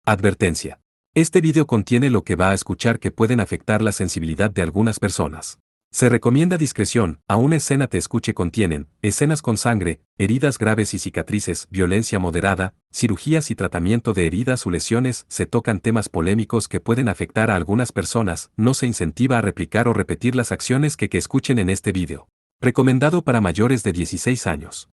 Advertencia. Este video contiene lo que va a escuchar que pueden afectar la sensibilidad de algunas personas. Se recomienda discreción, aún escena te escuche contienen, escenas con sangre, heridas graves y cicatrices, violencia moderada, cirugías y tratamiento de heridas o lesiones, se tocan temas polémicos que pueden afectar a algunas personas, no se incentiva a replicar o repetir las acciones que escuchen en este video. Recomendado para mayores de 16 años.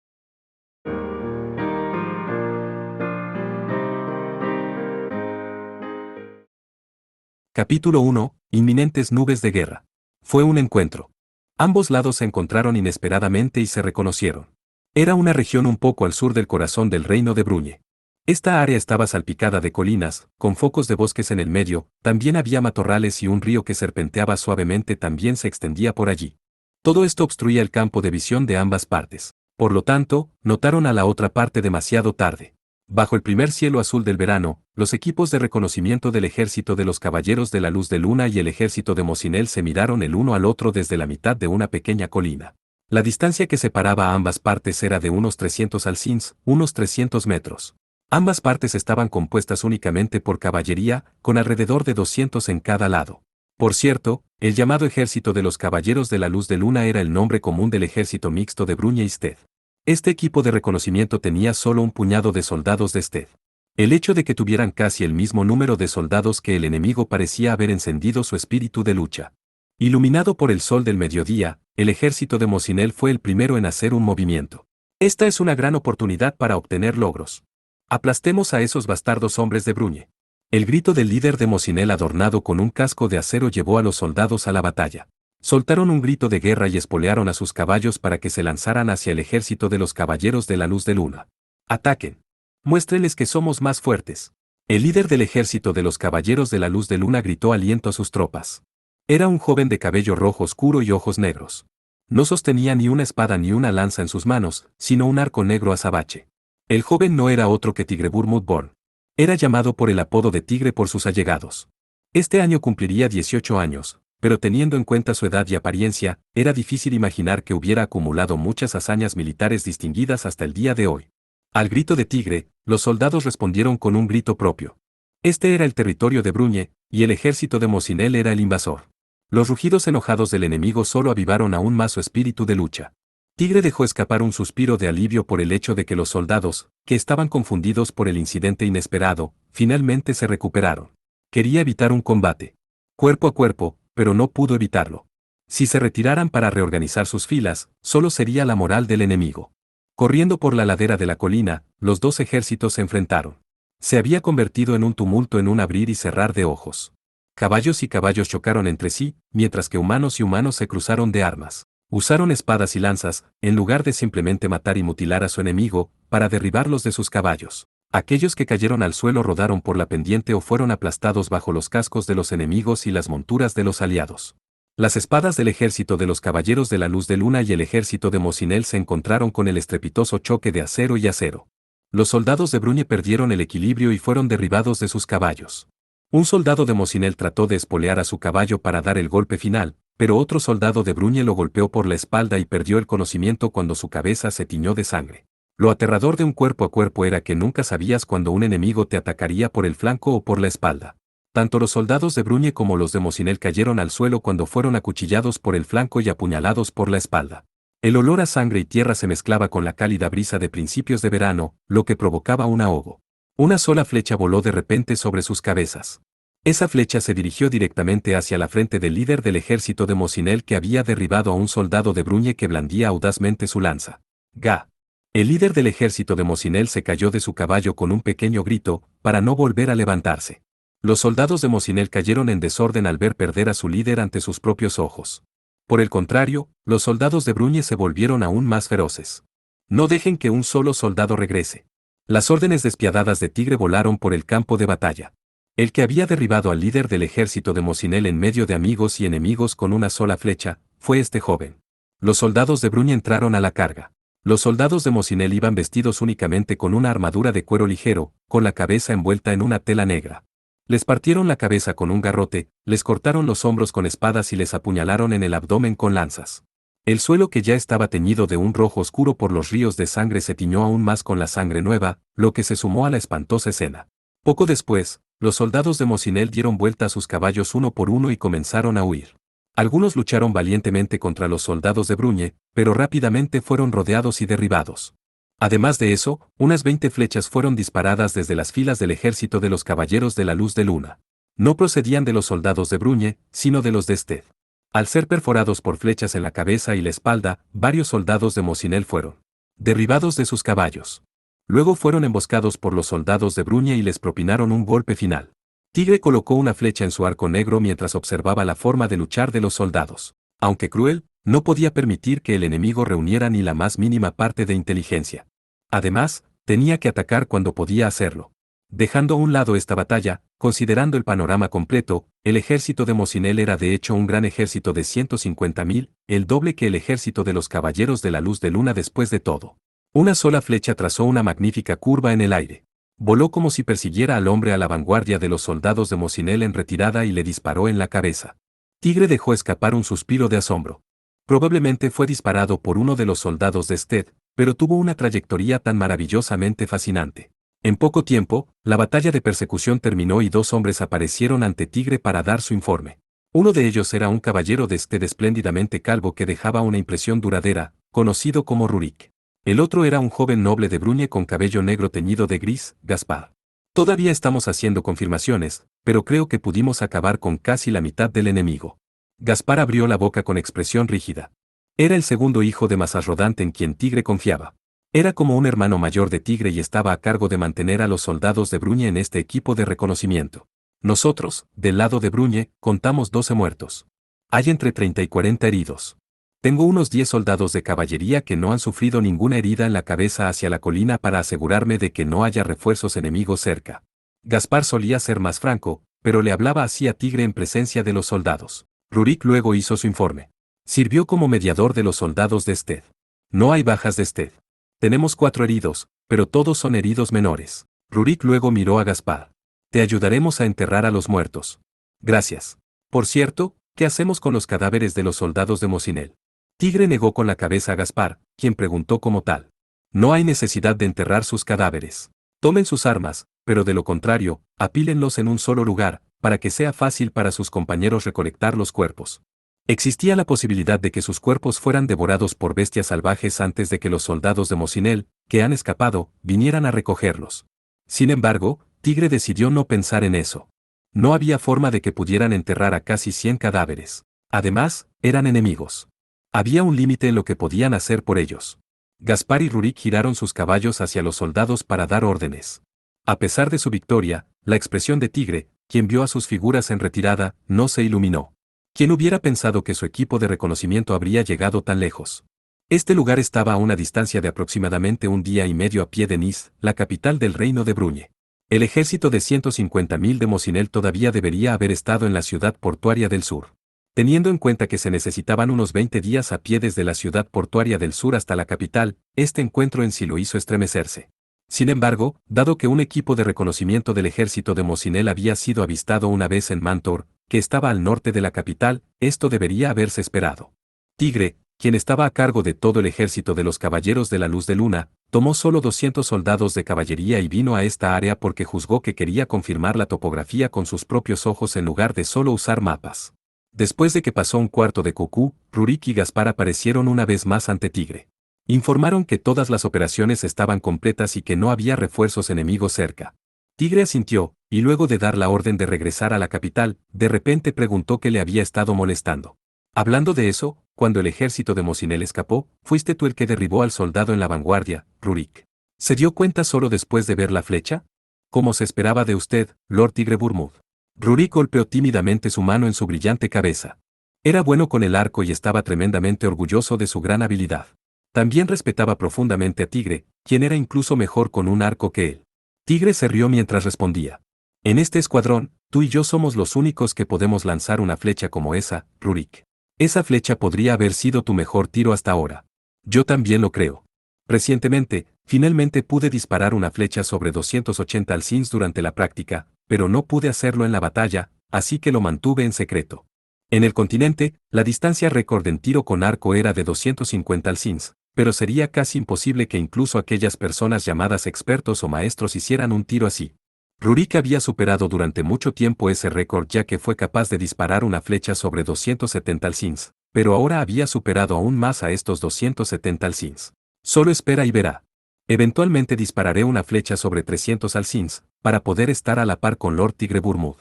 Capítulo 1. Inminentes nubes de guerra. Fue un encuentro. Ambos lados se encontraron inesperadamente y se reconocieron. Era una región un poco al sur del corazón del reino de Bruñe. Esta área estaba salpicada de colinas, con focos de bosques en el medio, también había matorrales y un río que serpenteaba suavemente también se extendía por allí. Todo esto obstruía el campo de visión de ambas partes. Por lo tanto, notaron a la otra parte demasiado tarde. Bajo el primer cielo azul del verano, los equipos de reconocimiento del ejército de los Caballeros de la Luz de Luna y el ejército de Mosinel se miraron el uno al otro desde la mitad de una pequeña colina. La distancia que separaba a ambas partes era de unos 300 alcins, unos 300 metros. Ambas partes estaban compuestas únicamente por caballería, con alrededor de 200 en cada lado. Por cierto, el llamado ejército de los Caballeros de la Luz de Luna era el nombre común del ejército mixto de Bruñe y Sted. Este equipo de reconocimiento tenía solo un puñado de soldados de Sted. El hecho de que tuvieran casi el mismo número de soldados que el enemigo parecía haber encendido su espíritu de lucha. Iluminado por el sol del mediodía, el ejército de Mosinel fue el primero en hacer un movimiento. Esta es una gran oportunidad para obtener logros. Aplastemos a esos bastardos hombres de Bruñe. El grito del líder de Mosinel adornado con un casco de acero llevó a los soldados a la batalla. Soltaron un grito de guerra y espolearon a sus caballos para que se lanzaran hacia el ejército de los Caballeros de la Luz de Luna. ¡Ataquen! Muéstrenles que somos más fuertes. El líder del ejército de los Caballeros de la Luz de Luna gritó aliento a sus tropas. Era un joven de cabello rojo oscuro y ojos negros. No sostenía ni una espada ni una lanza en sus manos, sino un arco negro azabache. El joven no era otro que Tigrebur Mudborn. Era llamado por el apodo de Tigre por sus allegados. Este año cumpliría 18 años. Pero teniendo en cuenta su edad y apariencia, era difícil imaginar que hubiera acumulado muchas hazañas militares distinguidas hasta el día de hoy. Al grito de Tigre, los soldados respondieron con un grito propio. Este era el territorio de Bruñe, y el ejército de Mosinel era el invasor. Los rugidos enojados del enemigo solo avivaron aún más su espíritu de lucha. Tigre dejó escapar un suspiro de alivio por el hecho de que los soldados, que estaban confundidos por el incidente inesperado, finalmente se recuperaron. Quería evitar un combate cuerpo a cuerpo, pero no pudo evitarlo. Si se retiraran para reorganizar sus filas, solo sería la moral del enemigo. Corriendo por la ladera de la colina, los dos ejércitos se enfrentaron. Se había convertido en un tumulto en un abrir y cerrar de ojos. Caballos y caballos chocaron entre sí, mientras que humanos y humanos se cruzaron de armas. Usaron espadas y lanzas, en lugar de simplemente matar y mutilar a su enemigo, para derribarlos de sus caballos. Aquellos que cayeron al suelo rodaron por la pendiente o fueron aplastados bajo los cascos de los enemigos y las monturas de los aliados. Las espadas del ejército de los Caballeros de la Luz de Luna y el ejército de Mosinel se encontraron con el estrepitoso choque de acero y acero. Los soldados de Bruñe perdieron el equilibrio y fueron derribados de sus caballos. Un soldado de Mosinel trató de espolear a su caballo para dar el golpe final, pero otro soldado de Bruñe lo golpeó por la espalda y perdió el conocimiento cuando su cabeza se tiñó de sangre. Lo aterrador de un cuerpo a cuerpo era que nunca sabías cuándo un enemigo te atacaría por el flanco o por la espalda. Tanto los soldados de Bruñe como los de Mosinel cayeron al suelo cuando fueron acuchillados por el flanco y apuñalados por la espalda. El olor a sangre y tierra se mezclaba con la cálida brisa de principios de verano, lo que provocaba un ahogo. Una sola flecha voló de repente sobre sus cabezas. Esa flecha se dirigió directamente hacia la frente del líder del ejército de Mosinel que había derribado a un soldado de Bruñe que blandía audazmente su lanza. ¡Ga! El líder del ejército de Mosinel se cayó de su caballo con un pequeño grito, para no volver a levantarse. Los soldados de Mosinel cayeron en desorden al ver perder a su líder ante sus propios ojos. Por el contrario, los soldados de Bruñe se volvieron aún más feroces. No dejen que un solo soldado regrese. Las órdenes despiadadas de Tigre volaron por el campo de batalla. El que había derribado al líder del ejército de Mosinel en medio de amigos y enemigos con una sola flecha, fue este joven. Los soldados de Bruñe entraron a la carga. Los soldados de Mosinel iban vestidos únicamente con una armadura de cuero ligero, con la cabeza envuelta en una tela negra. Les partieron la cabeza con un garrote, les cortaron los hombros con espadas y les apuñalaron en el abdomen con lanzas. El suelo que ya estaba teñido de un rojo oscuro por los ríos de sangre se tiñó aún más con la sangre nueva, lo que se sumó a la espantosa escena. Poco después, los soldados de Mosinel dieron vuelta a sus caballos uno por uno y comenzaron a huir. Algunos lucharon valientemente contra los soldados de Bruñe, pero rápidamente fueron rodeados y derribados. Además de eso, unas 20 flechas fueron disparadas desde las filas del ejército de los caballeros de la luz de luna. No procedían de los soldados de Bruñe, sino de los de Sted. Al ser perforados por flechas en la cabeza y la espalda, varios soldados de Mosinel fueron derribados de sus caballos. Luego fueron emboscados por los soldados de Bruñe y les propinaron un golpe final. Tigre colocó una flecha en su arco negro mientras observaba la forma de luchar de los soldados. Aunque cruel, no podía permitir que el enemigo reuniera ni la más mínima parte de inteligencia. Además, tenía que atacar cuando podía hacerlo. Dejando a un lado esta batalla, considerando el panorama completo, el ejército de Mosinel era de hecho un gran ejército de 150.000, el doble que el ejército de los caballeros de la luz de luna después de todo. Una sola flecha trazó una magnífica curva en el aire. Voló como si persiguiera al hombre a la vanguardia de los soldados de Mosinel en retirada y le disparó en la cabeza. Tigre dejó escapar un suspiro de asombro. Probablemente fue disparado por uno de los soldados de Sted, pero tuvo una trayectoria tan maravillosamente fascinante. En poco tiempo, la batalla de persecución terminó y dos hombres aparecieron ante Tigre para dar su informe. Uno de ellos era un caballero de Sted espléndidamente calvo que dejaba una impresión duradera, conocido como Rurik. El otro era un joven noble de Bruñe con cabello negro teñido de gris, Gaspar. Todavía estamos haciendo confirmaciones, pero creo que pudimos acabar con casi la mitad del enemigo. Gaspar abrió la boca con expresión rígida. Era el segundo hijo de Masarrodante en quien Tigre confiaba. Era como un hermano mayor de Tigre y estaba a cargo de mantener a los soldados de Bruñe en este equipo de reconocimiento. Nosotros, del lado de Bruñe, contamos 12 muertos. Hay entre 30 y 40 heridos. Tengo unos 10 soldados de caballería que no han sufrido ninguna herida en la cabeza hacia la colina para asegurarme de que no haya refuerzos enemigos cerca. Gaspar solía ser más franco, pero le hablaba así a Tigre en presencia de los soldados. Rurik luego hizo su informe. Sirvió como mediador de los soldados de Sted. No hay bajas de Sted. Tenemos 4 heridos, pero todos son heridos menores. Rurik luego miró a Gaspar. Te ayudaremos a enterrar a los muertos. Gracias. Por cierto, ¿qué hacemos con los cadáveres de los soldados de Mosinel? Tigre negó con la cabeza a Gaspar, quien preguntó como tal. No hay necesidad de enterrar sus cadáveres. Tomen sus armas, pero de lo contrario, apílenlos en un solo lugar, para que sea fácil para sus compañeros recolectar los cuerpos. Existía la posibilidad de que sus cuerpos fueran devorados por bestias salvajes antes de que los soldados de Mosinel, que han escapado, vinieran a recogerlos. Sin embargo, Tigre decidió no pensar en eso. No había forma de que pudieran enterrar a casi 100 cadáveres. Además, eran enemigos. Había un límite en lo que podían hacer por ellos. Gaspar y Rurik giraron sus caballos hacia los soldados para dar órdenes. A pesar de su victoria, la expresión de Tigre, quien vio a sus figuras en retirada, no se iluminó. ¿Quién hubiera pensado que su equipo de reconocimiento habría llegado tan lejos? Este lugar estaba a una distancia de aproximadamente un día y medio a pie de Nice, la capital del reino de Bruñe. El ejército de 150.000 de Mosinel todavía debería haber estado en la ciudad portuaria del sur. Teniendo en cuenta que se necesitaban unos 20 días a pie desde la ciudad portuaria del sur hasta la capital, este encuentro en sí lo hizo estremecerse. Sin embargo, dado que un equipo de reconocimiento del ejército de Mosinel había sido avistado una vez en Mantor, que estaba al norte de la capital, esto debería haberse esperado. Tigre, quien estaba a cargo de todo el ejército de los caballeros de la luz de luna, tomó solo 200 soldados de caballería y vino a esta área porque juzgó que quería confirmar la topografía con sus propios ojos en lugar de solo usar mapas. Después de que pasó un cuarto de cucú, Rurik y Gaspar aparecieron una vez más ante Tigre. Informaron que todas las operaciones estaban completas y que no había refuerzos enemigos cerca. Tigre asintió, y luego de dar la orden de regresar a la capital, de repente preguntó qué le había estado molestando. Hablando de eso, cuando el ejército de Mosinel escapó, fuiste tú el que derribó al soldado en la vanguardia, Rurik. ¿Se dio cuenta solo después de ver la flecha? Como se esperaba de usted, Lord Tigre Burmouth. Rurik golpeó tímidamente su mano en su brillante cabeza. Era bueno con el arco y estaba tremendamente orgulloso de su gran habilidad. También respetaba profundamente a Tigre, quien era incluso mejor con un arco que él. Tigre se rió mientras respondía. En este escuadrón, tú y yo somos los únicos que podemos lanzar una flecha como esa, Rurik. Esa flecha podría haber sido tu mejor tiro hasta ahora. Yo también lo creo. Recientemente, finalmente pude disparar una flecha sobre 280 alcins durante la práctica, pero no pude hacerlo en la batalla, así que lo mantuve en secreto. En el continente, la distancia récord en tiro con arco era de 250 alcins, pero sería casi imposible que incluso aquellas personas llamadas expertos o maestros hicieran un tiro así. Rurik había superado durante mucho tiempo ese récord ya que fue capaz de disparar una flecha sobre 270 alcins, pero ahora había superado aún más a estos 270 alcins. Solo espera y verá. Eventualmente dispararé una flecha sobre 300 alcins, para poder estar a la par con Lord Tigre Burmud.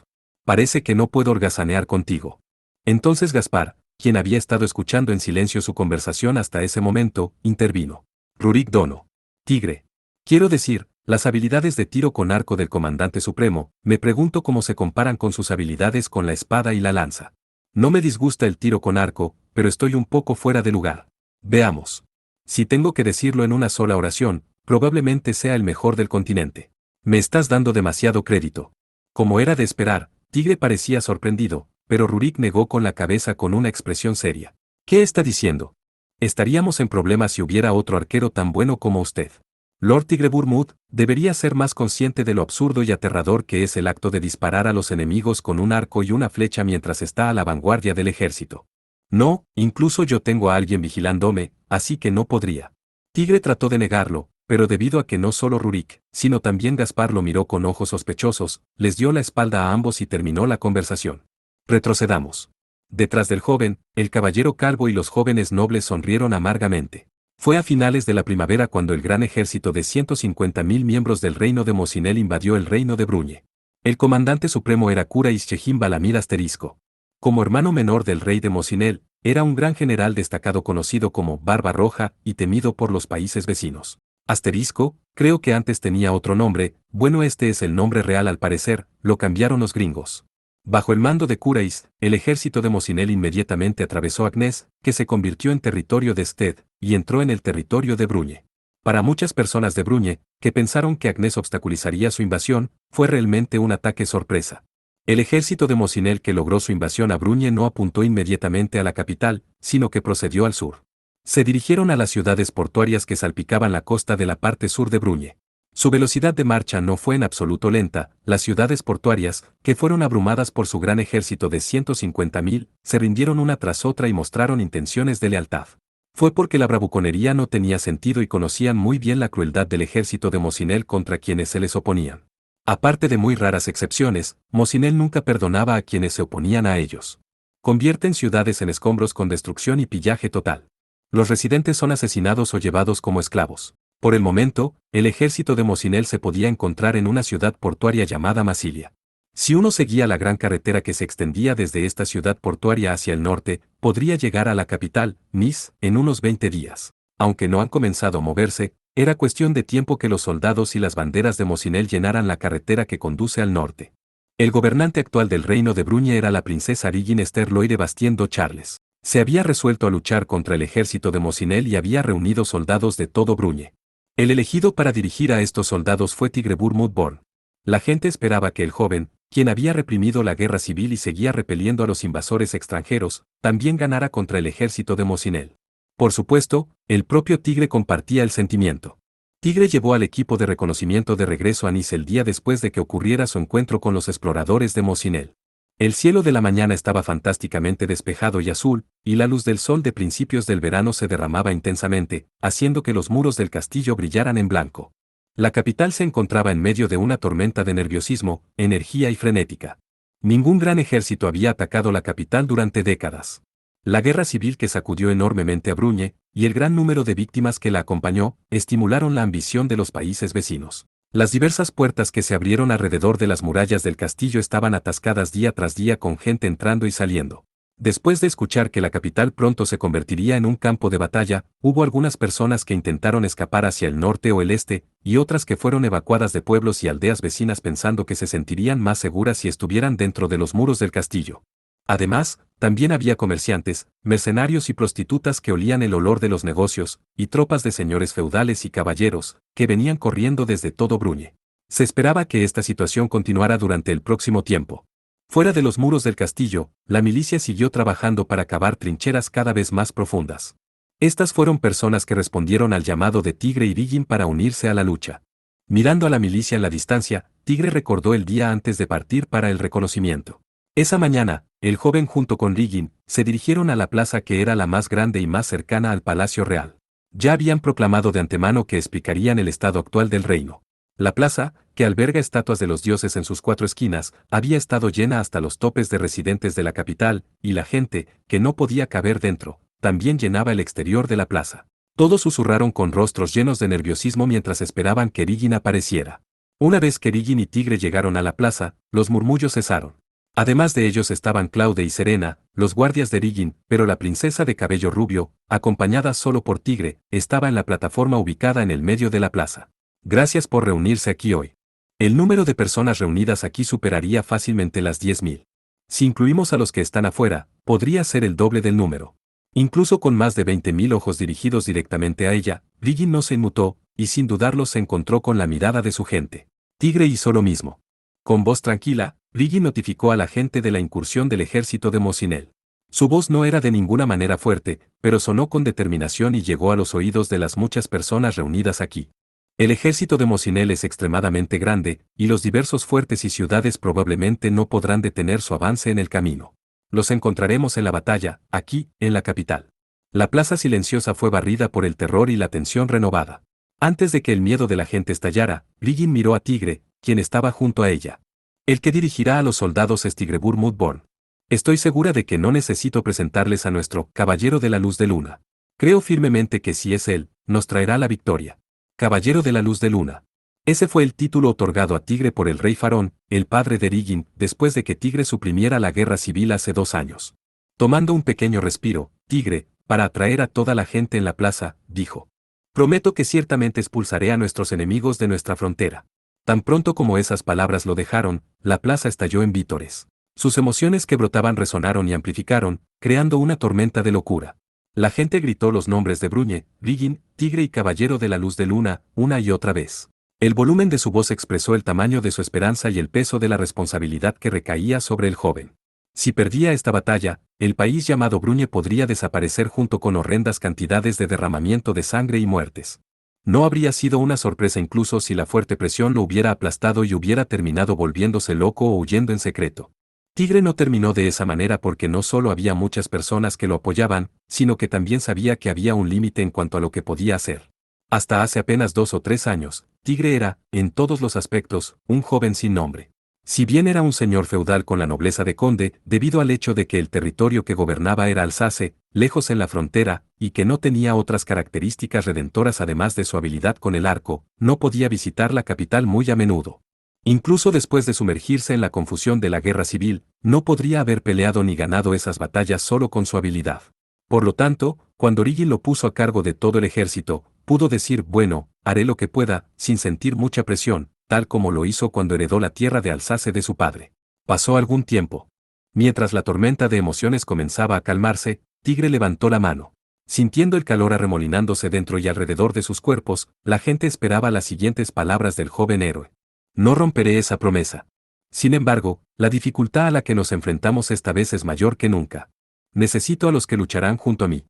Parece que no puedo holgazanear contigo. Entonces Gaspar, quien había estado escuchando en silencio su conversación hasta ese momento, intervino. Rurik Dono. Tigre. Quiero decir, las habilidades de tiro con arco del Comandante Supremo, me pregunto cómo se comparan con sus habilidades con la espada y la lanza. No me disgusta el tiro con arco, pero estoy un poco fuera de lugar. Veamos. Si tengo que decirlo en una sola oración, probablemente sea el mejor del continente. Me estás dando demasiado crédito. Como era de esperar, Tigre parecía sorprendido, pero Rurik negó con la cabeza con una expresión seria. ¿Qué está diciendo? Estaríamos en problemas si hubiera otro arquero tan bueno como usted. Lord Tigre Burmud debería ser más consciente de lo absurdo y aterrador que es el acto de disparar a los enemigos con un arco y una flecha mientras está a la vanguardia del ejército. No, incluso yo tengo a alguien vigilándome, así que no podría. Tigre trató de negarlo, pero debido a que no solo Rurik, sino también Gaspar lo miró con ojos sospechosos, les dio la espalda a ambos y terminó la conversación. Retrocedamos. Detrás del joven, el caballero calvo y los jóvenes nobles sonrieron amargamente. Fue a finales de la primavera cuando el gran ejército de 150.000 miembros del reino de Mosinel invadió el reino de Bruñe. El comandante supremo era Kurais Chehim Balamir Asterisco. Como hermano menor del rey de Mosinel, era un gran general destacado conocido como Barba Roja y temido por los países vecinos. Asterisco, creo que antes tenía otro nombre, bueno este es el nombre real al parecer, lo cambiaron los gringos. Bajo el mando de Kurais, el ejército de Mosinel inmediatamente atravesó Agnes, que se convirtió en territorio de Sted, y entró en el territorio de Bruñe. Para muchas personas de Bruñe, que pensaron que Agnes obstaculizaría su invasión, fue realmente un ataque sorpresa. El ejército de Mosinel que logró su invasión a Bruñe no apuntó inmediatamente a la capital, sino que procedió al sur. Se dirigieron a las ciudades portuarias que salpicaban la costa de la parte sur de Bruñe. Su velocidad de marcha no fue en absoluto lenta, las ciudades portuarias, que fueron abrumadas por su gran ejército de 150.000, se rindieron una tras otra y mostraron intenciones de lealtad. Fue porque la bravuconería no tenía sentido y conocían muy bien la crueldad del ejército de Mosinel contra quienes se les oponían. Aparte de muy raras excepciones, Mosinel nunca perdonaba a quienes se oponían a ellos. Convierten ciudades en escombros con destrucción y pillaje total. Los residentes son asesinados o llevados como esclavos. Por el momento, el ejército de Mosinel se podía encontrar en una ciudad portuaria llamada Massilia. Si uno seguía la gran carretera que se extendía desde esta ciudad portuaria hacia el norte, podría llegar a la capital, Nice, en unos 20 días. Aunque no han comenzado a moverse, era cuestión de tiempo que los soldados y las banderas de Mosinel llenaran la carretera que conduce al norte. El gobernante actual del reino de Bruñe era la princesa Rigin Esther Loire Bastien do Charles. Se había resuelto a luchar contra el ejército de Mosinel y había reunido soldados de todo Bruñe. El elegido para dirigir a estos soldados fue Tigre Burmud Born. La gente esperaba que el joven, quien había reprimido la guerra civil y seguía repeliendo a los invasores extranjeros, también ganara contra el ejército de Mosinel. Por supuesto, el propio Tigre compartía el sentimiento. Tigre llevó al equipo de reconocimiento de regreso a Nice el día después de que ocurriera su encuentro con los exploradores de Mosinel. El cielo de la mañana estaba fantásticamente despejado y azul, y la luz del sol de principios del verano se derramaba intensamente, haciendo que los muros del castillo brillaran en blanco. La capital se encontraba en medio de una tormenta de nerviosismo, energía y frenética. Ningún gran ejército había atacado la capital durante décadas. La guerra civil que sacudió enormemente a Bruñe, y el gran número de víctimas que la acompañó, estimularon la ambición de los países vecinos. Las diversas puertas que se abrieron alrededor de las murallas del castillo estaban atascadas día tras día con gente entrando y saliendo. Después de escuchar que la capital pronto se convertiría en un campo de batalla, hubo algunas personas que intentaron escapar hacia el norte o el este, y otras que fueron evacuadas de pueblos y aldeas vecinas pensando que se sentirían más seguras si estuvieran dentro de los muros del castillo. Además, también había comerciantes, mercenarios y prostitutas que olían el olor de los negocios, y tropas de señores feudales y caballeros, que venían corriendo desde todo Bruñe. Se esperaba que esta situación continuara durante el próximo tiempo. Fuera de los muros del castillo, la milicia siguió trabajando para cavar trincheras cada vez más profundas. Estas fueron personas que respondieron al llamado de Tigre y Rigin para unirse a la lucha. Mirando a la milicia en la distancia, Tigre recordó el día antes de partir para el reconocimiento. Esa mañana, el joven junto con Rigin, se dirigieron a la plaza que era la más grande y más cercana al Palacio Real. Ya habían proclamado de antemano que explicarían el estado actual del reino. La plaza, que alberga estatuas de los dioses en sus 4 esquinas, había estado llena hasta los topes de residentes de la capital, y la gente, que no podía caber dentro, también llenaba el exterior de la plaza. Todos susurraron con rostros llenos de nerviosismo mientras esperaban que Erigin apareciera. Una vez que Erigin y Tigre llegaron a la plaza, los murmullos cesaron. Además de ellos estaban Claude y Serena, los guardias de Erigin, pero la princesa de cabello rubio, acompañada solo por Tigre, estaba en la plataforma ubicada en el medio de la plaza. Gracias por reunirse aquí hoy. El número de personas reunidas aquí superaría fácilmente las 10.000. Si incluimos a los que están afuera, podría ser el doble del número. Incluso con más de 20.000 ojos dirigidos directamente a ella, Erigin no se inmutó, y sin dudarlo se encontró con la mirada de su gente. Tigre hizo lo mismo. Con voz tranquila, Erigin notificó a la gente de la incursión del ejército de Mosinel. Su voz no era de ninguna manera fuerte, pero sonó con determinación y llegó a los oídos de las muchas personas reunidas aquí. El ejército de Mosinel es extremadamente grande, y los diversos fuertes y ciudades probablemente no podrán detener su avance en el camino. Los encontraremos en la batalla, aquí, en la capital. La plaza silenciosa fue barrida por el terror y la tensión renovada. Antes de que el miedo de la gente estallara, Erigin miró a Tigre, quien estaba junto a ella. El que dirigirá a los soldados es Tigrebur Mudborn. Estoy segura de que no necesito presentarles a nuestro Caballero de la Luz de Luna. Creo firmemente que si es él, nos traerá la victoria. Caballero de la Luz de Luna. Ese fue el título otorgado a Tigre por el rey Farón, el padre de Erigin, después de que Tigre suprimiera la guerra civil hace 2 años. Tomando un pequeño respiro, Tigre, para atraer a toda la gente en la plaza, dijo: prometo que ciertamente expulsaré a nuestros enemigos de nuestra frontera. Tan pronto como esas palabras lo dejaron, la plaza estalló en vítores. Sus emociones que brotaban resonaron y amplificaron, creando una tormenta de locura. La gente gritó los nombres de Bruñe, Erigin, Tigre y Caballero de la Luz de Luna, una y otra vez. El volumen de su voz expresó el tamaño de su esperanza y el peso de la responsabilidad que recaía sobre el joven. Si perdía esta batalla, el país llamado Bruñe podría desaparecer junto con horrendas cantidades de derramamiento de sangre y muertes. No habría sido una sorpresa incluso si la fuerte presión lo hubiera aplastado y hubiera terminado volviéndose loco o huyendo en secreto. Tigre no terminó de esa manera porque no solo había muchas personas que lo apoyaban, sino que también sabía que había un límite en cuanto a lo que podía hacer. Hasta hace apenas 2 o 3 años, Tigre era, en todos los aspectos, un joven sin nombre. Si bien era un señor feudal con la nobleza de conde, debido al hecho de que el territorio que gobernaba era Alsace, lejos en la frontera, y que no tenía otras características redentoras además de su habilidad con el arco, no podía visitar la capital muy a menudo. Incluso después de sumergirse en la confusión de la guerra civil, no podría haber peleado ni ganado esas batallas solo con su habilidad. Por lo tanto, cuando Erigin lo puso a cargo de todo el ejército, pudo decir: bueno, haré lo que pueda, sin sentir mucha presión, tal como lo hizo cuando heredó la tierra de Alsace de su padre. Pasó algún tiempo. Mientras la tormenta de emociones comenzaba a calmarse, Tigre levantó la mano. Sintiendo el calor arremolinándose dentro y alrededor de sus cuerpos, la gente esperaba las siguientes palabras del joven héroe. No romperé esa promesa. Sin embargo, la dificultad a la que nos enfrentamos esta vez es mayor que nunca. Necesito a los que lucharán junto a mí.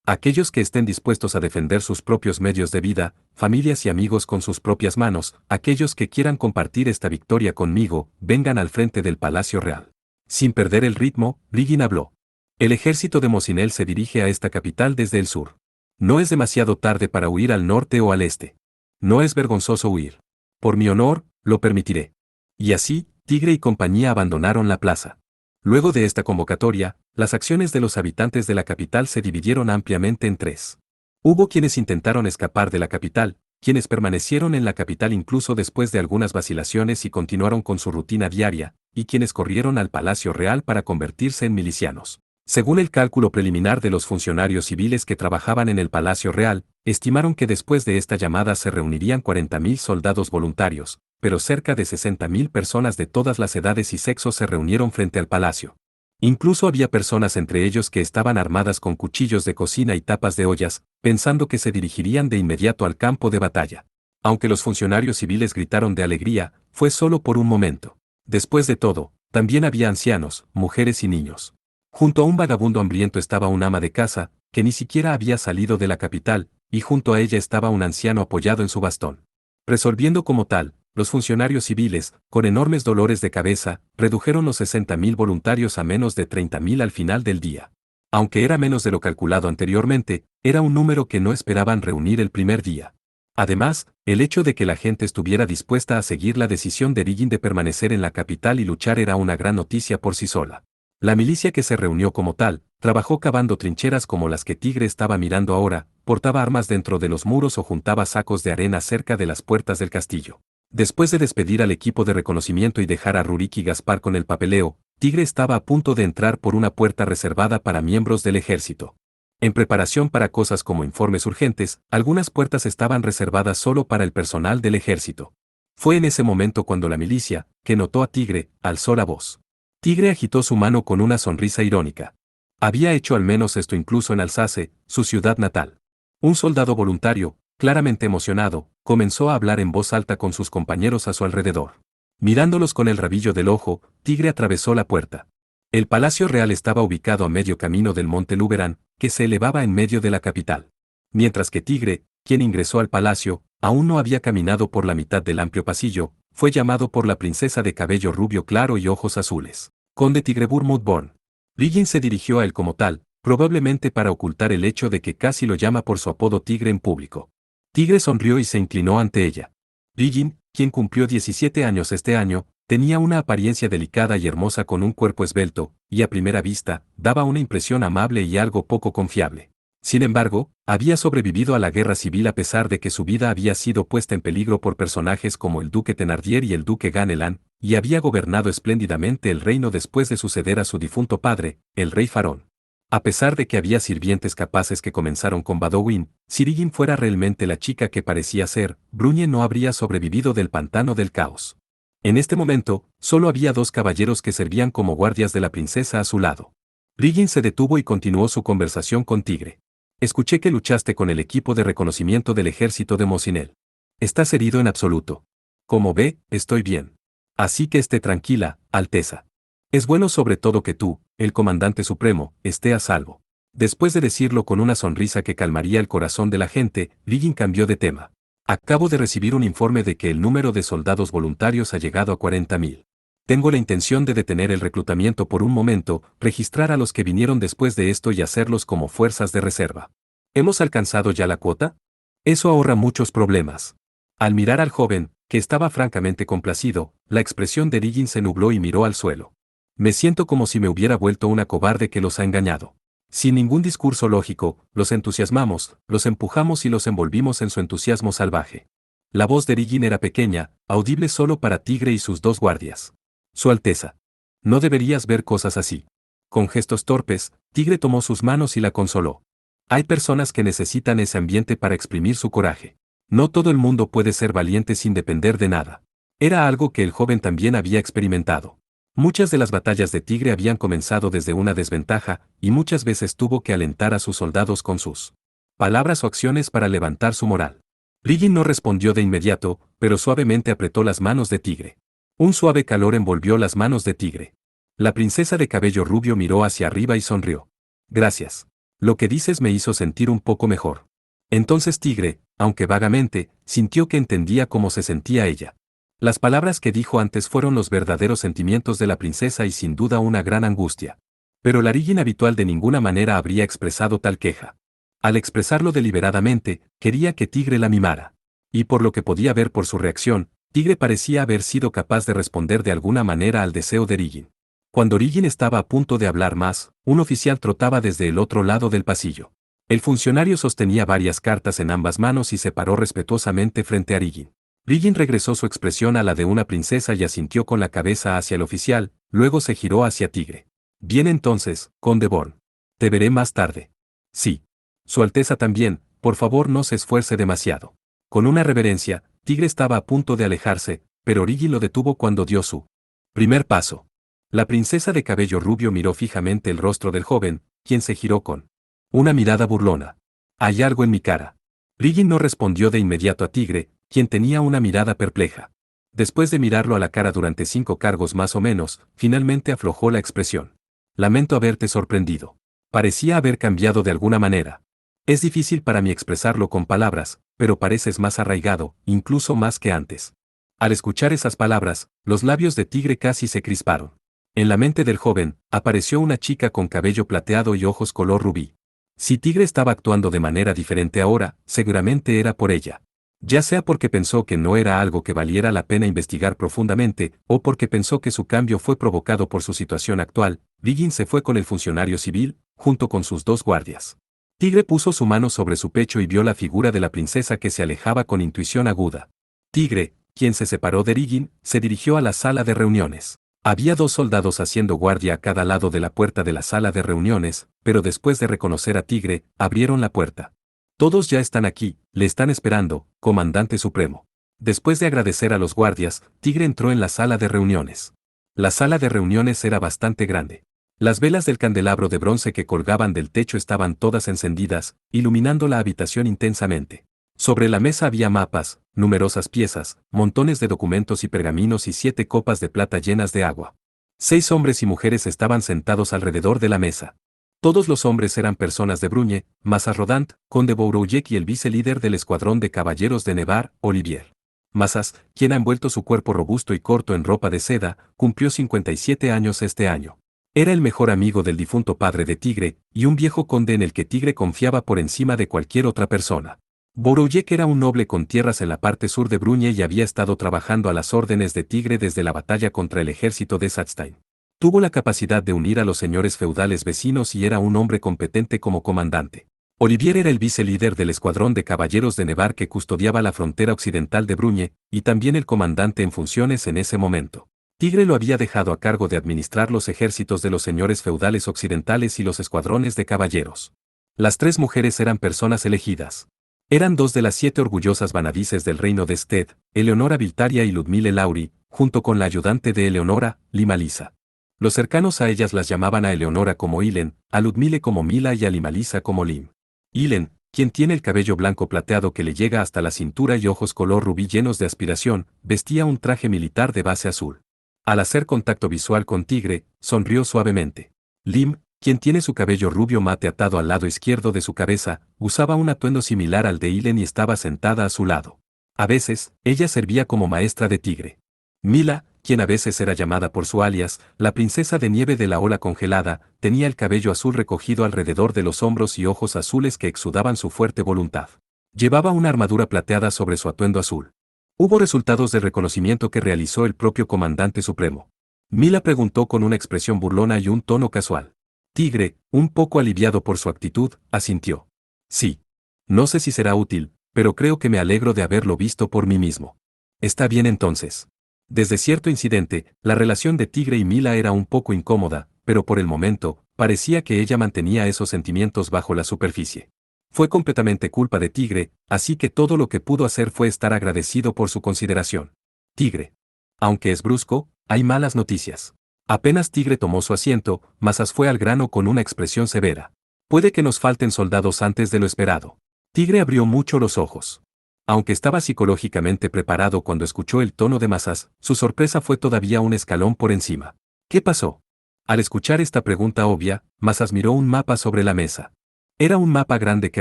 Aquellos que estén dispuestos a defender sus propios medios de vida, familias y amigos con sus propias manos, aquellos que quieran compartir esta victoria conmigo, vengan al frente del Palacio Real. Sin perder el ritmo, Erigin habló. El ejército de Mosinel se dirige a esta capital desde el sur. No es demasiado tarde para huir al norte o al este. No es vergonzoso huir. Por mi honor, lo permitiré. Y así, Tigre y compañía abandonaron la plaza. Luego de esta convocatoria, las acciones de los habitantes de la capital se dividieron ampliamente en 3. Hubo quienes intentaron escapar de la capital, quienes permanecieron en la capital incluso después de algunas vacilaciones y continuaron con su rutina diaria, y quienes corrieron al Palacio Real para convertirse en milicianos. Según el cálculo preliminar de los funcionarios civiles que trabajaban en el Palacio Real, estimaron que después de esta llamada se reunirían 40.000 soldados voluntarios, pero cerca de 60.000 personas de todas las edades y sexos se reunieron frente al palacio. Incluso había personas entre ellos que estaban armadas con cuchillos de cocina y tapas de ollas, pensando que se dirigirían de inmediato al campo de batalla. Aunque los funcionarios civiles gritaron de alegría, fue solo por un momento. Después de todo, también había ancianos, mujeres y niños. Junto a un vagabundo hambriento estaba un ama de casa, que ni siquiera había salido de la capital, y junto a ella estaba un anciano apoyado en su bastón. Resolviendo como tal, los funcionarios civiles, con enormes dolores de cabeza, redujeron los 60.000 voluntarios a menos de 30.000 al final del día. Aunque era menos de lo calculado anteriormente, era un número que no esperaban reunir el primer día. Además, El hecho de que la gente estuviera dispuesta a seguir la decisión de Riggin de permanecer en la capital y luchar era una gran noticia por sí sola. La milicia que se reunió como tal, trabajó cavando trincheras como las que Tigre estaba mirando ahora, portaba armas dentro de los muros o juntaba sacos de arena cerca de las puertas del castillo. Después de despedir al equipo de reconocimiento y dejar a Rurik y Gaspar con el papeleo, Tigre estaba a punto de entrar por una puerta reservada para miembros del ejército. En preparación para cosas como informes urgentes, algunas puertas estaban reservadas solo para el personal del ejército. Fue en ese momento cuando la milicia, que notó a Tigre, alzó la voz. Tigre agitó su mano con una sonrisa irónica. Había hecho al menos esto incluso en Alsace, su ciudad natal. Un soldado voluntario, claramente emocionado, comenzó a hablar en voz alta con sus compañeros a su alrededor. Mirándolos con el rabillo del ojo, Tigre atravesó la puerta. El Palacio Real estaba ubicado a medio camino del Monte Luberan, que se elevaba en medio de la capital. Mientras que Tigre, quien ingresó al palacio, aún no había caminado por la mitad del amplio pasillo, fue llamado por la princesa de cabello rubio claro y ojos azules, Conde Tigrebur Mudborn. Riggin se dirigió a él como tal, probablemente para ocultar el hecho de que casi lo llama por su apodo Tigre en público. Tigre sonrió y se inclinó ante ella. Riggin, quien cumplió 17 años este año, tenía una apariencia delicada y hermosa con un cuerpo esbelto, y a primera vista, daba una impresión amable y algo poco confiable. Sin embargo, había sobrevivido a la guerra civil a pesar de que su vida había sido puesta en peligro por personajes como el duque Thenardier y el duque Ganelan, y había gobernado espléndidamente el reino después de suceder a su difunto padre, el rey Farón. A pesar de que había sirvientes capaces que comenzaron con Badowin, si Riggin fuera realmente la chica que parecía ser, Brunye no habría sobrevivido del pantano del caos. En este momento, solo había dos caballeros que servían como guardias de la princesa a su lado. Riggin se detuvo y continuó su conversación con Tigre. Escuché que luchaste con el equipo de reconocimiento del ejército de Mosinel. ¿Estás herido en absoluto? Como ve, estoy bien. Así que esté tranquila, Alteza. Es bueno sobre todo que tú, el comandante supremo, esté a salvo. Después de decirlo con una sonrisa que calmaría el corazón de la gente, Riggin cambió de tema. Acabo de recibir un informe de que el número de soldados voluntarios ha llegado a 40.000. Tengo la intención de detener el reclutamiento por un momento, registrar a los que vinieron después de esto y hacerlos como fuerzas de reserva. ¿Hemos alcanzado ya la cuota? Eso ahorra muchos problemas. Al mirar al joven, que estaba francamente complacido, la expresión de Riggin se nubló y miró al suelo. Me siento como si me hubiera vuelto una cobarde que los ha engañado. Sin ningún discurso lógico, los entusiasmamos, los empujamos y los envolvimos en su entusiasmo salvaje. La voz de Riggin era pequeña, audible solo para Tigre y sus dos guardias. Su Alteza. No deberías ver cosas así. Con gestos torpes, Tigre tomó sus manos y la consoló. Hay personas que necesitan ese ambiente para exprimir su coraje. No todo el mundo puede ser valiente sin depender de nada. Era algo que el joven también había experimentado. Muchas de las batallas de Tigre habían comenzado desde una desventaja, y muchas veces tuvo que alentar a sus soldados con sus palabras o acciones para levantar su moral. Riggin no respondió de inmediato, pero suavemente apretó las manos de Tigre. Un suave calor envolvió las manos de Tigre. La princesa de cabello rubio miró hacia arriba y sonrió. Gracias. Lo que dices me hizo sentir un poco mejor. Entonces Tigre, aunque vagamente, sintió que entendía cómo se sentía ella. Las palabras que dijo antes fueron los verdaderos sentimientos de la princesa y sin duda una gran angustia. Pero la Riggin habitual de ninguna manera habría expresado tal queja. Al expresarlo deliberadamente, quería que Tigre la mimara. Y por lo que podía ver por su reacción, Tigre parecía haber sido capaz de responder de alguna manera al deseo de Riggin. Cuando Riggin estaba a punto de hablar más, un oficial trotaba desde el otro lado del pasillo. El funcionario sostenía varias cartas en ambas manos y se paró respetuosamente frente a Riggin. Riggin regresó su expresión a la de una princesa y asintió con la cabeza hacia el oficial, luego se giró hacia Tigre. Bien entonces, Conde Born. Te veré más tarde. Sí. Su Alteza también, por favor no se esfuerce demasiado. Con una reverencia, Tigre estaba a punto de alejarse, pero Riggin lo detuvo cuando dio su primer paso. La princesa de cabello rubio miró fijamente el rostro del joven, quien se giró con una mirada burlona. Hay algo en mi cara. Riggin no respondió de inmediato a Tigre, quien tenía una mirada perpleja. Después de mirarlo a la cara durante 5 cargos más o menos, finalmente aflojó la expresión. Lamento haberte sorprendido. Parecía haber cambiado de alguna manera. Es difícil para mí expresarlo con palabras, pero pareces más arraigado, incluso más que antes. Al escuchar esas palabras, los labios de Tigre casi se crisparon. En la mente del joven, apareció una chica con cabello plateado y ojos color rubí. Si Tigre estaba actuando de manera diferente ahora, seguramente era por ella. Ya sea porque pensó que no era algo que valiera la pena investigar profundamente, o porque pensó que su cambio fue provocado por su situación actual, Riggin se fue con el funcionario civil, junto con sus dos guardias. Tigre puso su mano sobre su pecho y vio la figura de la princesa que se alejaba con intuición aguda. Tigre, quien se separó de Riggin, se dirigió a la sala de reuniones. Había dos soldados haciendo guardia a cada lado de la puerta de la sala de reuniones, pero después de reconocer a Tigre, abrieron la puerta. Todos ya están aquí, le están esperando, comandante supremo. Después de agradecer a los guardias, Tigre entró en la sala de reuniones. La sala de reuniones era bastante grande. Las velas del candelabro de bronce que colgaban del techo estaban todas encendidas, iluminando la habitación intensamente. Sobre la mesa había mapas, numerosas piezas, montones de documentos y pergaminos y 7 copas de plata llenas de agua. 6 hombres y mujeres estaban sentados alrededor de la mesa. Todos los hombres eran personas de Bruñe, Mazas Rodant, conde Bourouillet y el vice-líder del escuadrón de caballeros de Nevar, Olivier. Mazas, quien ha envuelto su cuerpo robusto y corto en ropa de seda, cumplió 57 años este año. Era el mejor amigo del difunto padre de Tigre, y un viejo conde en el que Tigre confiaba por encima de cualquier otra persona. Bourouillet era un noble con tierras en la parte sur de Bruñe y había estado trabajando a las órdenes de Tigre desde la batalla contra el ejército de Satzstein. Tuvo la capacidad de unir a los señores feudales vecinos y era un hombre competente como comandante. Olivier era el vice-líder del escuadrón de caballeros de Nevar que custodiaba la frontera occidental de Bruñe, y también el comandante en funciones en ese momento. Tigre lo había dejado a cargo de administrar los ejércitos de los señores feudales occidentales y los escuadrones de caballeros. Las 3 mujeres eran personas elegidas. Eran 2 de las 7 orgullosas vanadices del reino de Sted, Eleonora Viltaria y Ludmile Lauri, junto con la ayudante de Eleonora, Limalisa. Los cercanos a ellas las llamaban a Eleonora como Ilen, a Ludmile como Mila y a Limalisa como Lim. Ilen, quien tiene el cabello blanco plateado que le llega hasta la cintura y ojos color rubí llenos de aspiración, vestía un traje militar de base azul. Al hacer contacto visual con Tigre, sonrió suavemente. Lim, quien tiene su cabello rubio mate atado al lado izquierdo de su cabeza, usaba un atuendo similar al de Ilen y estaba sentada a su lado. A veces, ella servía como maestra de Tigre. Mila, quien a veces era llamada por su alias, la princesa de nieve de la ola congelada, tenía el cabello azul recogido alrededor de los hombros y ojos azules que exudaban su fuerte voluntad. Llevaba una armadura plateada sobre su atuendo azul. Hubo resultados de reconocimiento que realizó el propio comandante supremo. Mila preguntó con una expresión burlona y un tono casual. Tigre, un poco aliviado por su actitud, asintió. Sí. No sé si será útil, pero creo que me alegro de haberlo visto por mí mismo. Está bien entonces. Desde cierto incidente, la relación de Tigre y Mila era un poco incómoda, pero por el momento, parecía que ella mantenía esos sentimientos bajo la superficie. Fue completamente culpa de Tigre, así que todo lo que pudo hacer fue estar agradecido por su consideración. Tigre. Aunque es brusco, hay malas noticias. Apenas Tigre tomó su asiento, Mazas fue al grano con una expresión severa. Puede que nos falten soldados antes de lo esperado. Tigre abrió mucho los ojos. Aunque estaba psicológicamente preparado cuando escuchó el tono de Mazas, su sorpresa fue todavía un escalón por encima. ¿Qué pasó? Al escuchar esta pregunta obvia, Mazas miró un mapa sobre la mesa. Era un mapa grande que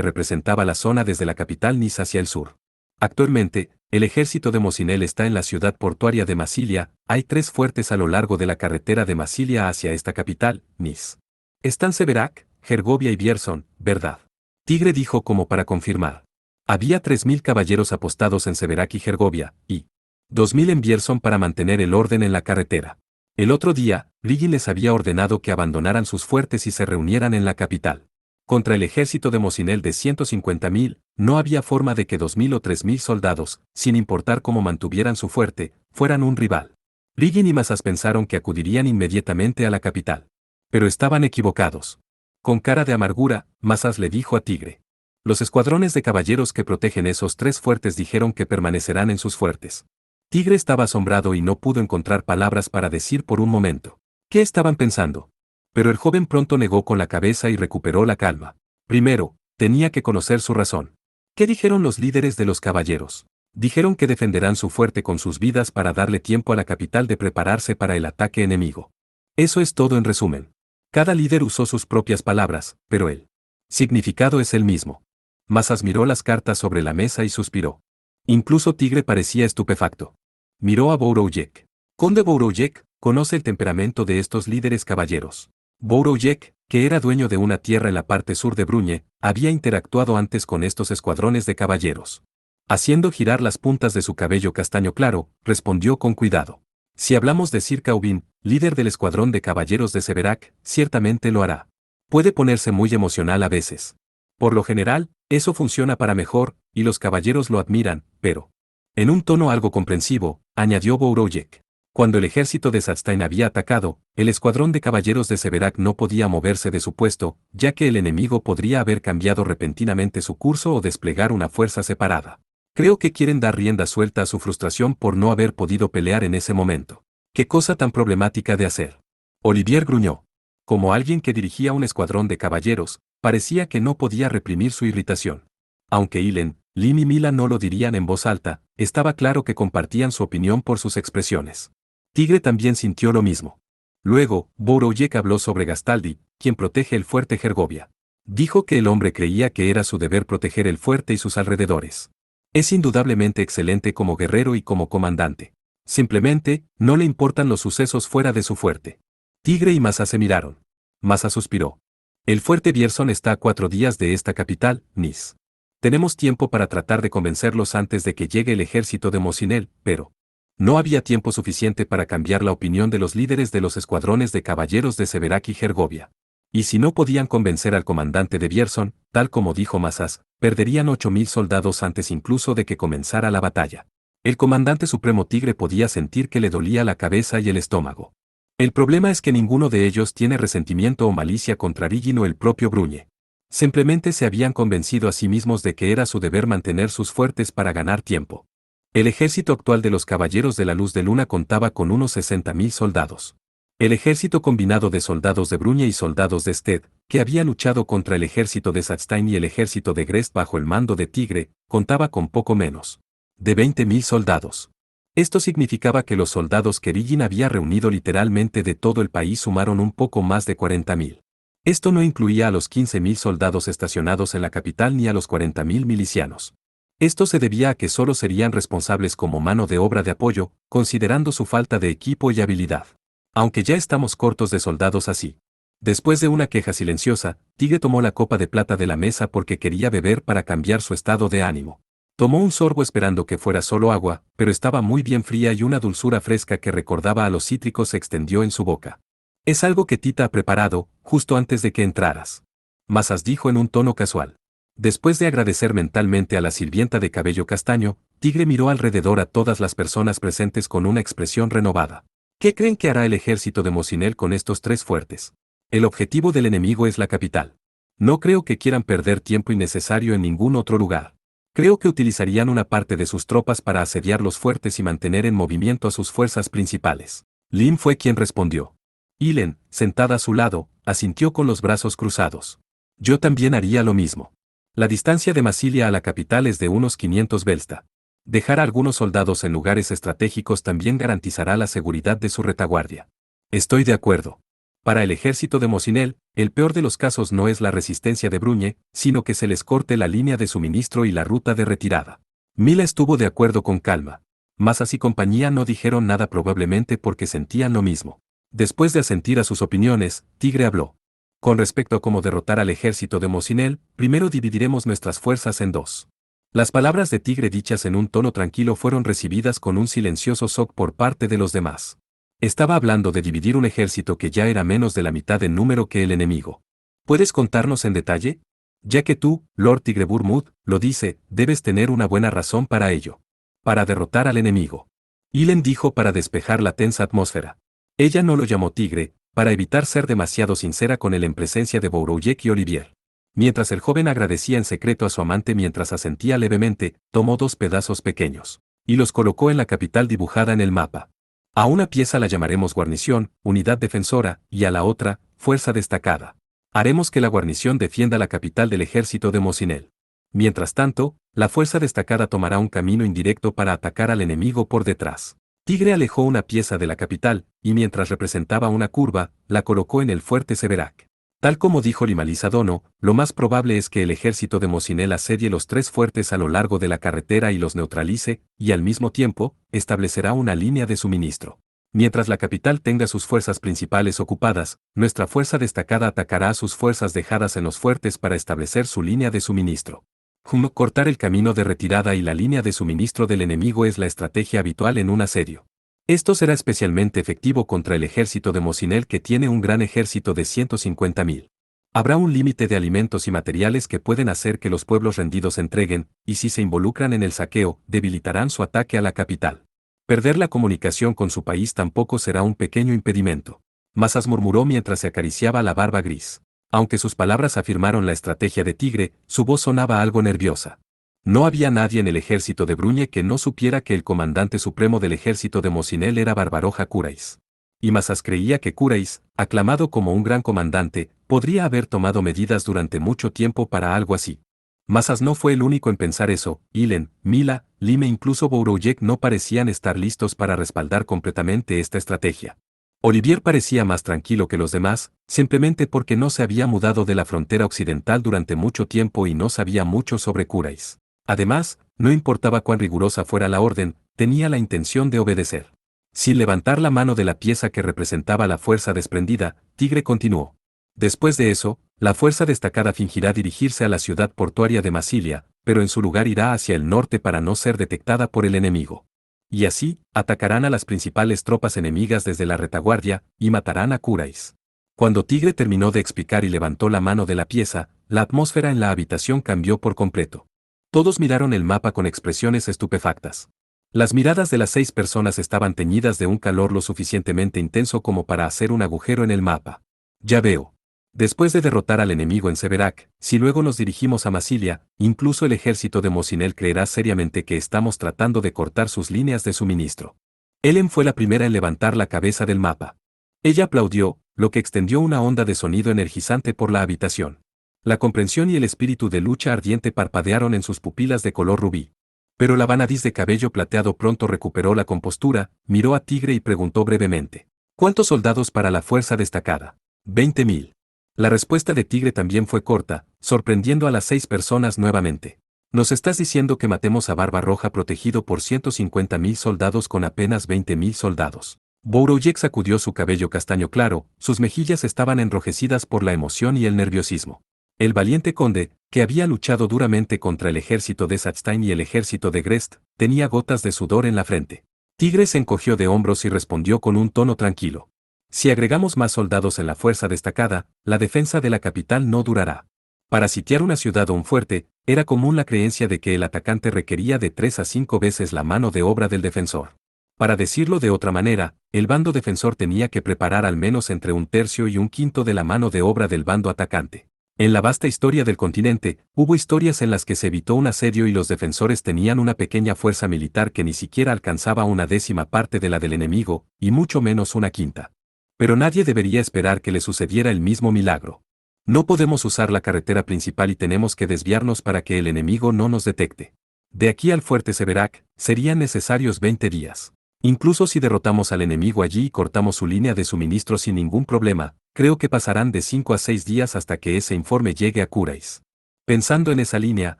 representaba la zona desde la capital Nice hacia el sur. Actualmente, el ejército de Mosinel está en la ciudad portuaria de Massilia, hay 3 fuertes a lo largo de la carretera de Massilia hacia esta capital, Nice. Están Severac, Gergovia y Bierson, ¿verdad? Tigre dijo como para confirmar. Había 3.000 caballeros apostados en Severac y Gergovia, y 2.000 en Bierson para mantener el orden en la carretera. El otro día, Riggin les había ordenado que abandonaran sus fuertes y se reunieran en la capital. Contra el ejército de Mosinel de 150.000, no había forma de que 2.000 o 3.000 soldados, sin importar cómo mantuvieran su fuerte, fueran un rival. Riggin y Mazas pensaron que acudirían inmediatamente a la capital. Pero estaban equivocados. Con cara de amargura, Mazas le dijo a Tigre. Los escuadrones de caballeros que protegen esos 3 fuertes dijeron que permanecerán en sus fuertes. Tigre estaba asombrado y no pudo encontrar palabras para decir por un momento. ¿Qué estaban pensando? Pero el joven pronto negó con la cabeza y recuperó la calma. Primero, tenía que conocer su razón. ¿Qué dijeron los líderes de los caballeros? Dijeron que defenderán su fuerte con sus vidas para darle tiempo a la capital de prepararse para el ataque enemigo. Eso es todo en resumen. Cada líder usó sus propias palabras, pero el significado es el mismo. Mazas miró las cartas sobre la mesa y suspiró. Incluso Tigre parecía estupefacto. Miró a Bourouillet. Conde Bourouillet, conoce el temperamento de estos líderes caballeros. Bourouillet, que era dueño de una tierra en la parte sur de Bruñe, había interactuado antes con estos escuadrones de caballeros. Haciendo girar las puntas de su cabello castaño claro, respondió con cuidado. Si hablamos de Sir Caubin, líder del escuadrón de caballeros de Severac, ciertamente lo hará. Puede ponerse muy emocional a veces. Por lo general, eso funciona para mejor, y los caballeros lo admiran, pero... En un tono algo comprensivo, añadió Bourouillet. Cuando el ejército de Satstein había atacado, el escuadrón de caballeros de Severac no podía moverse de su puesto, ya que el enemigo podría haber cambiado repentinamente su curso o desplegar una fuerza separada. Creo que quieren dar rienda suelta a su frustración por no haber podido pelear en ese momento. ¿Qué cosa tan problemática de hacer? Olivier gruñó. Como alguien que dirigía un escuadrón de caballeros, parecía que no podía reprimir su irritación. Aunque Ilen, Lin y Mila no lo dirían en voz alta, estaba claro que compartían su opinión por sus expresiones. Tigre también sintió lo mismo. Luego, Bourouillet habló sobre Gastaldi, quien protege el fuerte Gergovia. Dijo que el hombre creía que era su deber proteger el fuerte y sus alrededores. Es indudablemente excelente como guerrero y como comandante. Simplemente, no le importan los sucesos fuera de su fuerte. Tigre y Massa se miraron. Massa suspiró. El fuerte Bierson está a 4 días de esta capital, Nice. Tenemos tiempo para tratar de convencerlos antes de que llegue el ejército de Mosinel, pero... No había tiempo suficiente para cambiar la opinión de los líderes de los escuadrones de caballeros de Severac y Gergovia. Y si no podían convencer al comandante de Bierson, tal como dijo Massas, perderían 8.000 soldados antes incluso de que comenzara la batalla. El comandante supremo Tigre podía sentir que le dolía la cabeza y el estómago. El problema es que ninguno de ellos tiene resentimiento o malicia contra Riggin o el propio Bruñe. Simplemente se habían convencido a sí mismos de que era su deber mantener sus fuertes para ganar tiempo. El ejército actual de los Caballeros de la Luz de Luna contaba con unos 60.000 soldados. El ejército combinado de soldados de Bruñe y soldados de Sted, que había luchado contra el ejército de Satstein y el ejército de Grest bajo el mando de Tigre, contaba con poco menos de 20.000 soldados. Esto significaba que los soldados que Riggin había reunido literalmente de todo el país sumaron un poco más de 40.000. Esto no incluía a los 15.000 soldados estacionados en la capital ni a los 40.000 milicianos. Esto se debía a que solo serían responsables como mano de obra de apoyo, considerando su falta de equipo y habilidad. Aunque ya estamos cortos de soldados así. Después de una queja silenciosa, Tigre tomó la copa de plata de la mesa porque quería beber para cambiar su estado de ánimo. Tomó un sorbo esperando que fuera solo agua, pero estaba muy bien fría y una dulzura fresca que recordaba a los cítricos se extendió en su boca. Es algo que Tita ha preparado, justo antes de que entraras. Massas dijo en un tono casual. Después de agradecer mentalmente a la sirvienta de cabello castaño, Tigre miró alrededor a todas las personas presentes con una expresión renovada. ¿Qué creen que hará el ejército de Mosinel con estos 3 fuertes? El objetivo del enemigo es la capital. No creo que quieran perder tiempo innecesario en ningún otro lugar. Creo que utilizarían una parte de sus tropas para asediar los fuertes y mantener en movimiento a sus fuerzas principales. Lin fue quien respondió. Ilen, sentada a su lado, asintió con los brazos cruzados. Yo también haría lo mismo. La distancia de Massilia a la capital es de unos 500 velsta. Dejar a algunos soldados en lugares estratégicos también garantizará la seguridad de su retaguardia. Estoy de acuerdo. Para el ejército de Mosinel, el peor de los casos no es la resistencia de Bruñe, sino que se les corte la línea de suministro y la ruta de retirada. Mila estuvo de acuerdo con calma. Massas y compañía no dijeron nada probablemente porque sentían lo mismo. Después de asentir a sus opiniones, Tigre habló. Con respecto a cómo derrotar al ejército de Mosinel, primero dividiremos nuestras fuerzas en 2. Las palabras de Tigre dichas en un tono tranquilo fueron recibidas con un silencioso shock por parte de los demás. Estaba hablando de dividir un ejército que ya era menos de la mitad en número que el enemigo. ¿Puedes contarnos en detalle? Ya que tú, Lord Tigre Burmud, lo dice, debes tener una buena razón para ello. Para derrotar al enemigo. Ilen dijo para despejar la tensa atmósfera. Ella no lo llamó Tigre, para evitar ser demasiado sincera con él en presencia de Bourouillet y Olivier. Mientras el joven agradecía en secreto a su amante mientras asentía levemente, tomó 2 pedazos pequeños, y los colocó en la capital dibujada en el mapa. A una pieza la llamaremos guarnición, unidad defensora, y a la otra, fuerza destacada. Haremos que la guarnición defienda la capital del ejército de Mosinel. Mientras tanto, la fuerza destacada tomará un camino indirecto para atacar al enemigo por detrás. Tigre alejó una pieza de la capital, y mientras representaba una curva, la colocó en el fuerte Severac. Tal como dijo Limalisa Dono, lo más probable es que el ejército de Mosinel asedie los 3 fuertes a lo largo de la carretera y los neutralice, y al mismo tiempo, establecerá una línea de suministro. Mientras la capital tenga sus fuerzas principales ocupadas, nuestra fuerza destacada atacará a sus fuerzas dejadas en los fuertes para establecer su línea de suministro. Cortar el camino de retirada y la línea de suministro del enemigo es la estrategia habitual en un asedio. Esto será especialmente efectivo contra el ejército de Mosinel, que tiene un gran ejército de 150.000. Habrá un límite de alimentos y materiales que pueden hacer que los pueblos rendidos entreguen, y si se involucran en el saqueo, debilitarán su ataque a la capital. Perder la comunicación con su país tampoco será un pequeño impedimento. Masas murmuró mientras se acariciaba la barba gris. Aunque sus palabras afirmaron la estrategia de Tigre, su voz sonaba algo nerviosa. No había nadie en el ejército de Bruñe que no supiera que el comandante supremo del ejército de Mosinel era Barbaroja Curais. Y Masas creía que Curais, aclamado como un gran comandante, podría haber tomado medidas durante mucho tiempo para algo así. Masas no fue el único en pensar eso. Ilen, Mila, Lime e incluso Bouroujek no parecían estar listos para respaldar completamente esta estrategia. Olivier parecía más tranquilo que los demás, simplemente porque no se había mudado de la frontera occidental durante mucho tiempo y no sabía mucho sobre Curais. Además, no importaba cuán rigurosa fuera la orden, tenía la intención de obedecer. Sin levantar la mano de la pieza que representaba la fuerza desprendida, Tigre continuó. Después de eso, la fuerza destacada fingirá dirigirse a la ciudad portuaria de Massilia, pero en su lugar irá hacia el norte para no ser detectada por el enemigo. Y así, atacarán a las principales tropas enemigas desde la retaguardia, y matarán a Curais. Cuando Tigre terminó de explicar y levantó la mano de la pieza, la atmósfera en la habitación cambió por completo. Todos miraron el mapa con expresiones estupefactas. Las miradas de las 6 personas estaban teñidas de un calor lo suficientemente intenso como para hacer un agujero en el mapa. Ya veo. Después de derrotar al enemigo en Severac, si luego nos dirigimos a Massilia, incluso el ejército de Mosinel creerá seriamente que estamos tratando de cortar sus líneas de suministro. Ellen fue la primera en levantar la cabeza del mapa. Ella aplaudió, lo que extendió una onda de sonido energizante por la habitación. La comprensión y el espíritu de lucha ardiente parpadearon en sus pupilas de color rubí. Pero la vanadiz de cabello plateado pronto recuperó la compostura, miró a Tigre y preguntó brevemente: ¿cuántos soldados para la fuerza destacada? 20.000. La respuesta de Tigre también fue corta, sorprendiendo a las 6 personas nuevamente. ¿Nos estás diciendo que matemos a Barbarroja protegido por 150.000 soldados con apenas 20.000 soldados? Bouroujek sacudió su cabello castaño claro, sus mejillas estaban enrojecidas por la emoción y el nerviosismo. El valiente conde, que había luchado duramente contra el ejército de Satzstein y el ejército de Grest, tenía gotas de sudor en la frente. Tigre se encogió de hombros y respondió con un tono tranquilo: si agregamos más soldados en la fuerza destacada, la defensa de la capital no durará. Para sitiar una ciudad o un fuerte, era común la creencia de que el atacante requería de 3 a 5 veces la mano de obra del defensor. Para decirlo de otra manera, el bando defensor tenía que preparar al menos entre 1/3 y 1/5 de la mano de obra del bando atacante. En la vasta historia del continente, hubo historias en las que se evitó un asedio y los defensores tenían una pequeña fuerza militar que ni siquiera alcanzaba 1/10 parte de la del enemigo, y mucho menos 1/5. Pero nadie debería esperar que le sucediera el mismo milagro. No podemos usar la carretera principal y tenemos que desviarnos para que el enemigo no nos detecte. De aquí al fuerte Severac, serían necesarios 20 días. Incluso si derrotamos al enemigo allí y cortamos su línea de suministro sin ningún problema, creo que pasarán de 5 a 6 días hasta que ese informe llegue a Curais. Pensando en esa línea,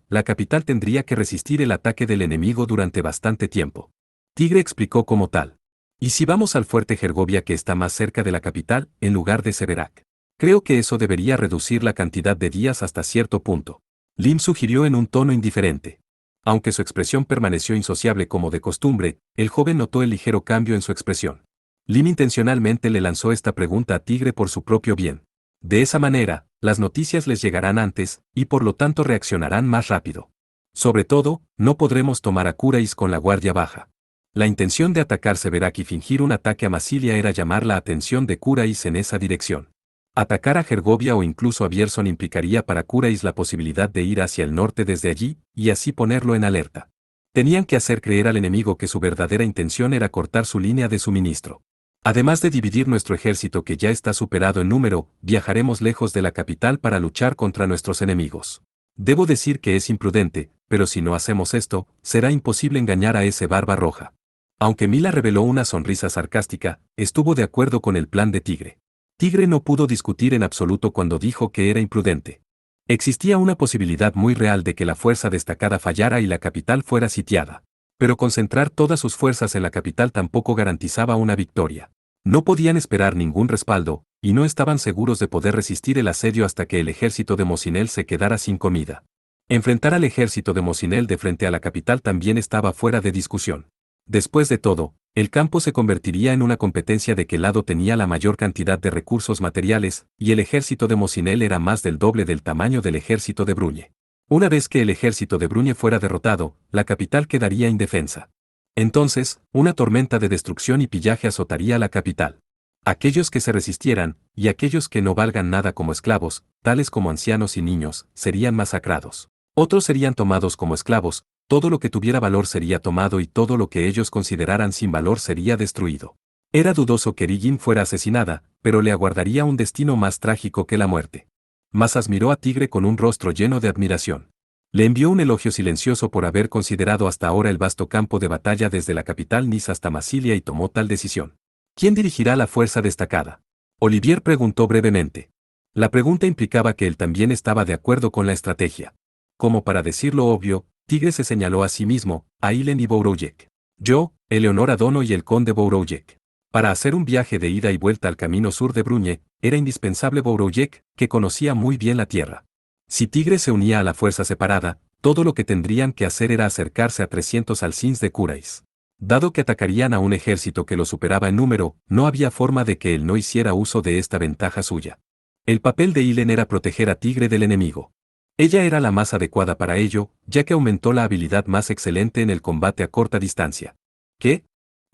la capital tendría que resistir el ataque del enemigo durante bastante tiempo. Tigre explicó como tal. ¿Y si vamos al fuerte Gergovia que está más cerca de la capital, en lugar de Severac? Creo que eso debería reducir la cantidad de días hasta cierto punto. Lim sugirió en un tono indiferente. Aunque su expresión permaneció insociable como de costumbre, el joven notó el ligero cambio en su expresión. Lim intencionalmente le lanzó esta pregunta a Tigre por su propio bien. De esa manera, las noticias les llegarán antes, y por lo tanto reaccionarán más rápido. Sobre todo, no podremos tomar a Curais con la guardia baja. La intención de atacar Severac y fingir un ataque a Massilia era llamar la atención de Curais en esa dirección. Atacar a Gergovia o incluso a Bierson implicaría para Curais la posibilidad de ir hacia el norte desde allí, y así ponerlo en alerta. Tenían que hacer creer al enemigo que su verdadera intención era cortar su línea de suministro. Además de dividir nuestro ejército que ya está superado en número, viajaremos lejos de la capital para luchar contra nuestros enemigos. Debo decir que es imprudente, pero si no hacemos esto, será imposible engañar a ese barba roja. Aunque Mila reveló una sonrisa sarcástica, estuvo de acuerdo con el plan de Tigre. Tigre no pudo discutir en absoluto cuando dijo que era imprudente. Existía una posibilidad muy real de que la fuerza destacada fallara y la capital fuera sitiada. Pero concentrar todas sus fuerzas en la capital tampoco garantizaba una victoria. No podían esperar ningún respaldo, y no estaban seguros de poder resistir el asedio hasta que el ejército de Mosinel se quedara sin comida. Enfrentar al ejército de Mosinel de frente a la capital también estaba fuera de discusión. Después de todo, el campo se convertiría en una competencia de qué lado tenía la mayor cantidad de recursos materiales, y el ejército de Mosinel era más del doble del tamaño del ejército de Bruñe. Una vez que el ejército de Bruñe fuera derrotado, la capital quedaría indefensa. Entonces, una tormenta de destrucción y pillaje azotaría la capital. Aquellos que se resistieran, y aquellos que no valgan nada como esclavos, tales como ancianos y niños, serían masacrados. Otros serían tomados como esclavos, todo lo que tuviera valor sería tomado y todo lo que ellos consideraran sin valor sería destruido. Era dudoso que Rigin fuera asesinada, pero le aguardaría un destino más trágico que la muerte. Masas miró a Tigre con un rostro lleno de admiración. Le envió un elogio silencioso por haber considerado hasta ahora el vasto campo de batalla desde la capital Nice hasta Massilia y tomó tal decisión. ¿Quién dirigirá la fuerza destacada? Olivier preguntó brevemente. La pregunta implicaba que él también estaba de acuerdo con la estrategia. Como para decir lo obvio, Tigre se señaló a sí mismo, a Ilen y Bourouillet. Yo, Eleonora Dono y el conde Bourouillet. Para hacer un viaje de ida y vuelta al camino sur de Bruñe, era indispensable Bourouillet, que conocía muy bien la tierra. Si Tigre se unía a la fuerza separada, todo lo que tendrían que hacer era acercarse a 300 alcins de Curais. Dado que atacarían a un ejército que lo superaba en número, no había forma de que él no hiciera uso de esta ventaja suya. El papel de Ilen era proteger a Tigre del enemigo. Ella era la más adecuada para ello, ya que aumentó la habilidad más excelente en el combate a corta distancia. ¿Qué?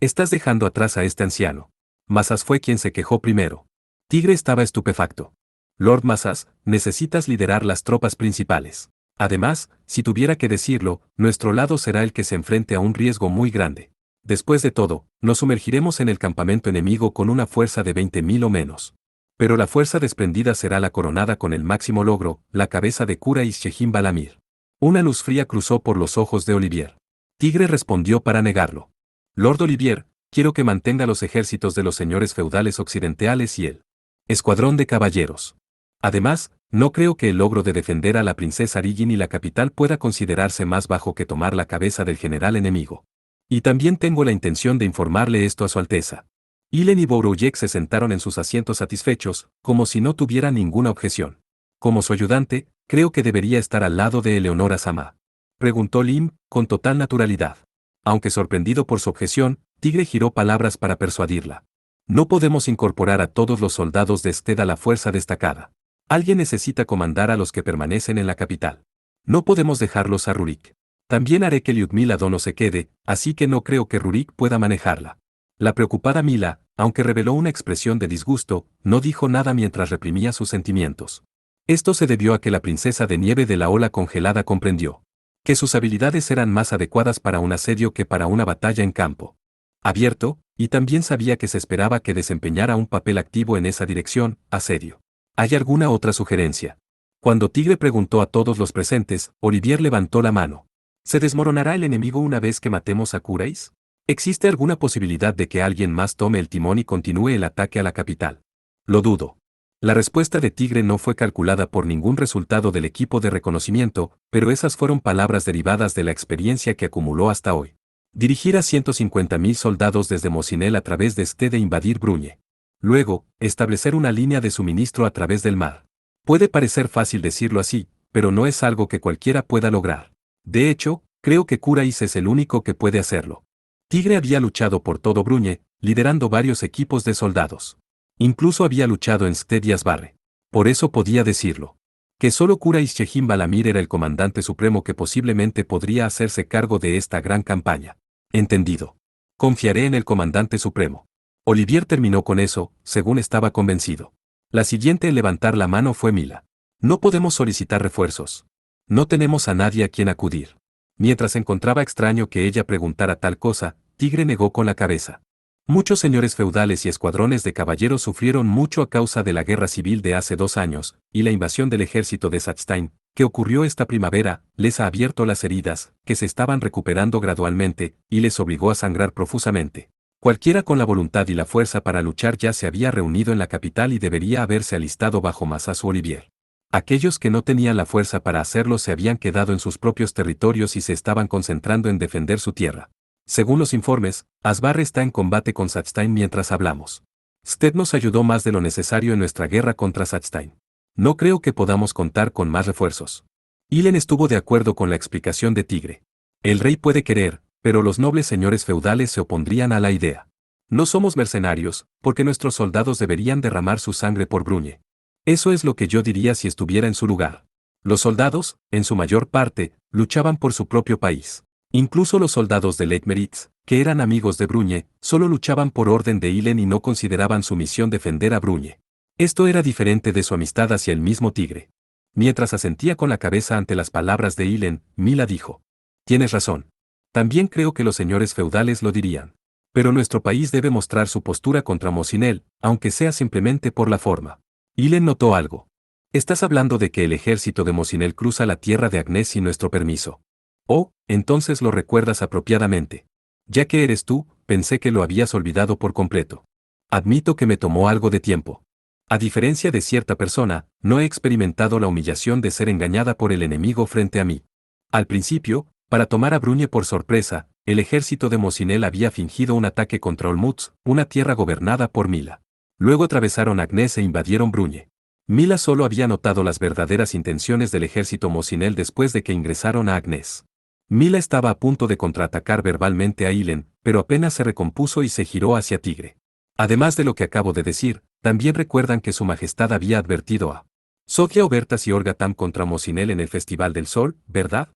Estás dejando atrás a este anciano. Masas fue quien se quejó primero. Tigre estaba estupefacto. Lord Masas, necesitas liderar las tropas principales. Además, si tuviera que decirlo, nuestro lado será el que se enfrente a un riesgo muy grande. Después de todo, nos sumergiremos en el campamento enemigo con una fuerza de 20.000 o menos. Pero la fuerza desprendida será la coronada con el máximo logro, la cabeza de Curais Shehin Balamir. Una luz fría cruzó por los ojos de Olivier. Tigre respondió para negarlo. Lord Olivier, quiero que mantenga los ejércitos de los señores feudales occidentales y el escuadrón de caballeros. Además, no creo que el logro de defender a la princesa Rigin y la capital pueda considerarse más bajo que tomar la cabeza del general enemigo. Y también tengo la intención de informarle esto a su Alteza. Ilen y Bourouillet se sentaron en sus asientos satisfechos, como si no tuvieran ninguna objeción. Como su ayudante, creo que debería estar al lado de Eleonora Sama. Preguntó Lim, con total naturalidad. Aunque sorprendido por su objeción, Tigre giró palabras para persuadirla. No podemos incorporar a todos los soldados de Sted a la fuerza destacada. Alguien necesita comandar a los que permanecen en la capital. No podemos dejarlos a Rurik. También haré que Lyudmila Dono se quede, así que no creo que Rurik pueda manejarla. La preocupada Mila, aunque reveló una expresión de disgusto, no dijo nada mientras reprimía sus sentimientos. Esto se debió a que la princesa de nieve de la ola congelada comprendió que sus habilidades eran más adecuadas para un asedio que para una batalla en campo abierto, y también sabía que se esperaba que desempeñara un papel activo en esa dirección, asedio. ¿Hay alguna otra sugerencia? Cuando Tigre preguntó a todos los presentes, Olivier levantó la mano. ¿Se desmoronará el enemigo una vez que matemos a Curais? ¿Existe alguna posibilidad de que alguien más tome el timón y continúe el ataque a la capital? Lo dudo. La respuesta de Tigre no fue calculada por ningún resultado del equipo de reconocimiento, pero esas fueron palabras derivadas de la experiencia que acumuló hasta hoy. Dirigir a 150.000 soldados desde Mosinel a través de Sted e invadir Bruñe. Luego, establecer una línea de suministro a través del mar. Puede parecer fácil decirlo así, pero no es algo que cualquiera pueda lograr. De hecho, creo que Curais es el único que puede hacerlo. Tigre había luchado por todo Bruñe, liderando varios equipos de soldados. Incluso había luchado en Sted y Asbarre. Por eso podía decirlo. Que solo Curais Shehin Balamir era el comandante supremo que posiblemente podría hacerse cargo de esta gran campaña. Entendido. Confiaré en el comandante supremo. Olivier terminó con eso, según estaba convencido. La siguiente en levantar la mano fue Mila. No podemos solicitar refuerzos. No tenemos a nadie a quien acudir. Mientras encontraba extraño que ella preguntara tal cosa, Tigre negó con la cabeza. Muchos señores feudales y escuadrones de caballeros sufrieron mucho a causa de la guerra civil de hace 2 años, y la invasión del ejército de Satzstein, que ocurrió esta primavera, les ha abierto las heridas, que se estaban recuperando gradualmente, y les obligó a sangrar profusamente. Cualquiera con la voluntad y la fuerza para luchar ya se había reunido en la capital y debería haberse alistado bajo Masas o Olivier. Aquellos que no tenían la fuerza para hacerlo se habían quedado en sus propios territorios y se estaban concentrando en defender su tierra. Según los informes, Asbarre está en combate con Satzstein mientras hablamos. Sted nos ayudó más de lo necesario en nuestra guerra contra Satzstein. No creo que podamos contar con más refuerzos. Ilen estuvo de acuerdo con la explicación de Tigre. El rey puede querer, pero los nobles señores feudales se opondrían a la idea. No somos mercenarios, porque nuestros soldados deberían derramar su sangre por Bruñe. Eso es lo que yo diría si estuviera en su lugar. Los soldados, en su mayor parte, luchaban por su propio país. Incluso los soldados de Leitmeritz, que eran amigos de Bruñe, solo luchaban por orden de Ilen y no consideraban su misión defender a Bruñe. Esto era diferente de su amistad hacia el mismo Tigre. Mientras asentía con la cabeza ante las palabras de Ilen, Mila dijo: Tienes razón. También creo que los señores feudales lo dirían. Pero nuestro país debe mostrar su postura contra Mosinel, aunque sea simplemente por la forma. Ilen notó algo. Estás hablando de que el ejército de Mosinel cruza la tierra de Agnés sin nuestro permiso. Oh, entonces lo recuerdas apropiadamente. Ya que eres tú, pensé que lo habías olvidado por completo. Admito que me tomó algo de tiempo. A diferencia de cierta persona, no he experimentado la humillación de ser engañada por el enemigo frente a mí. Al principio, para tomar a Bruñe por sorpresa, el ejército de Mosinel había fingido un ataque contra Olmutz, una tierra gobernada por Mila. Luego atravesaron Agnés e invadieron Bruñe. Mila solo había notado las verdaderas intenciones del ejército Mosinel después de que ingresaron a Agnés. Mila estaba a punto de contraatacar verbalmente a Ilen, pero apenas se recompuso y se giró hacia Tigre. Además de lo que acabo de decir, también recuerdan que su majestad había advertido a Sofía Obertas y Orga Tam contra Mosinel en el Festival del Sol, ¿verdad?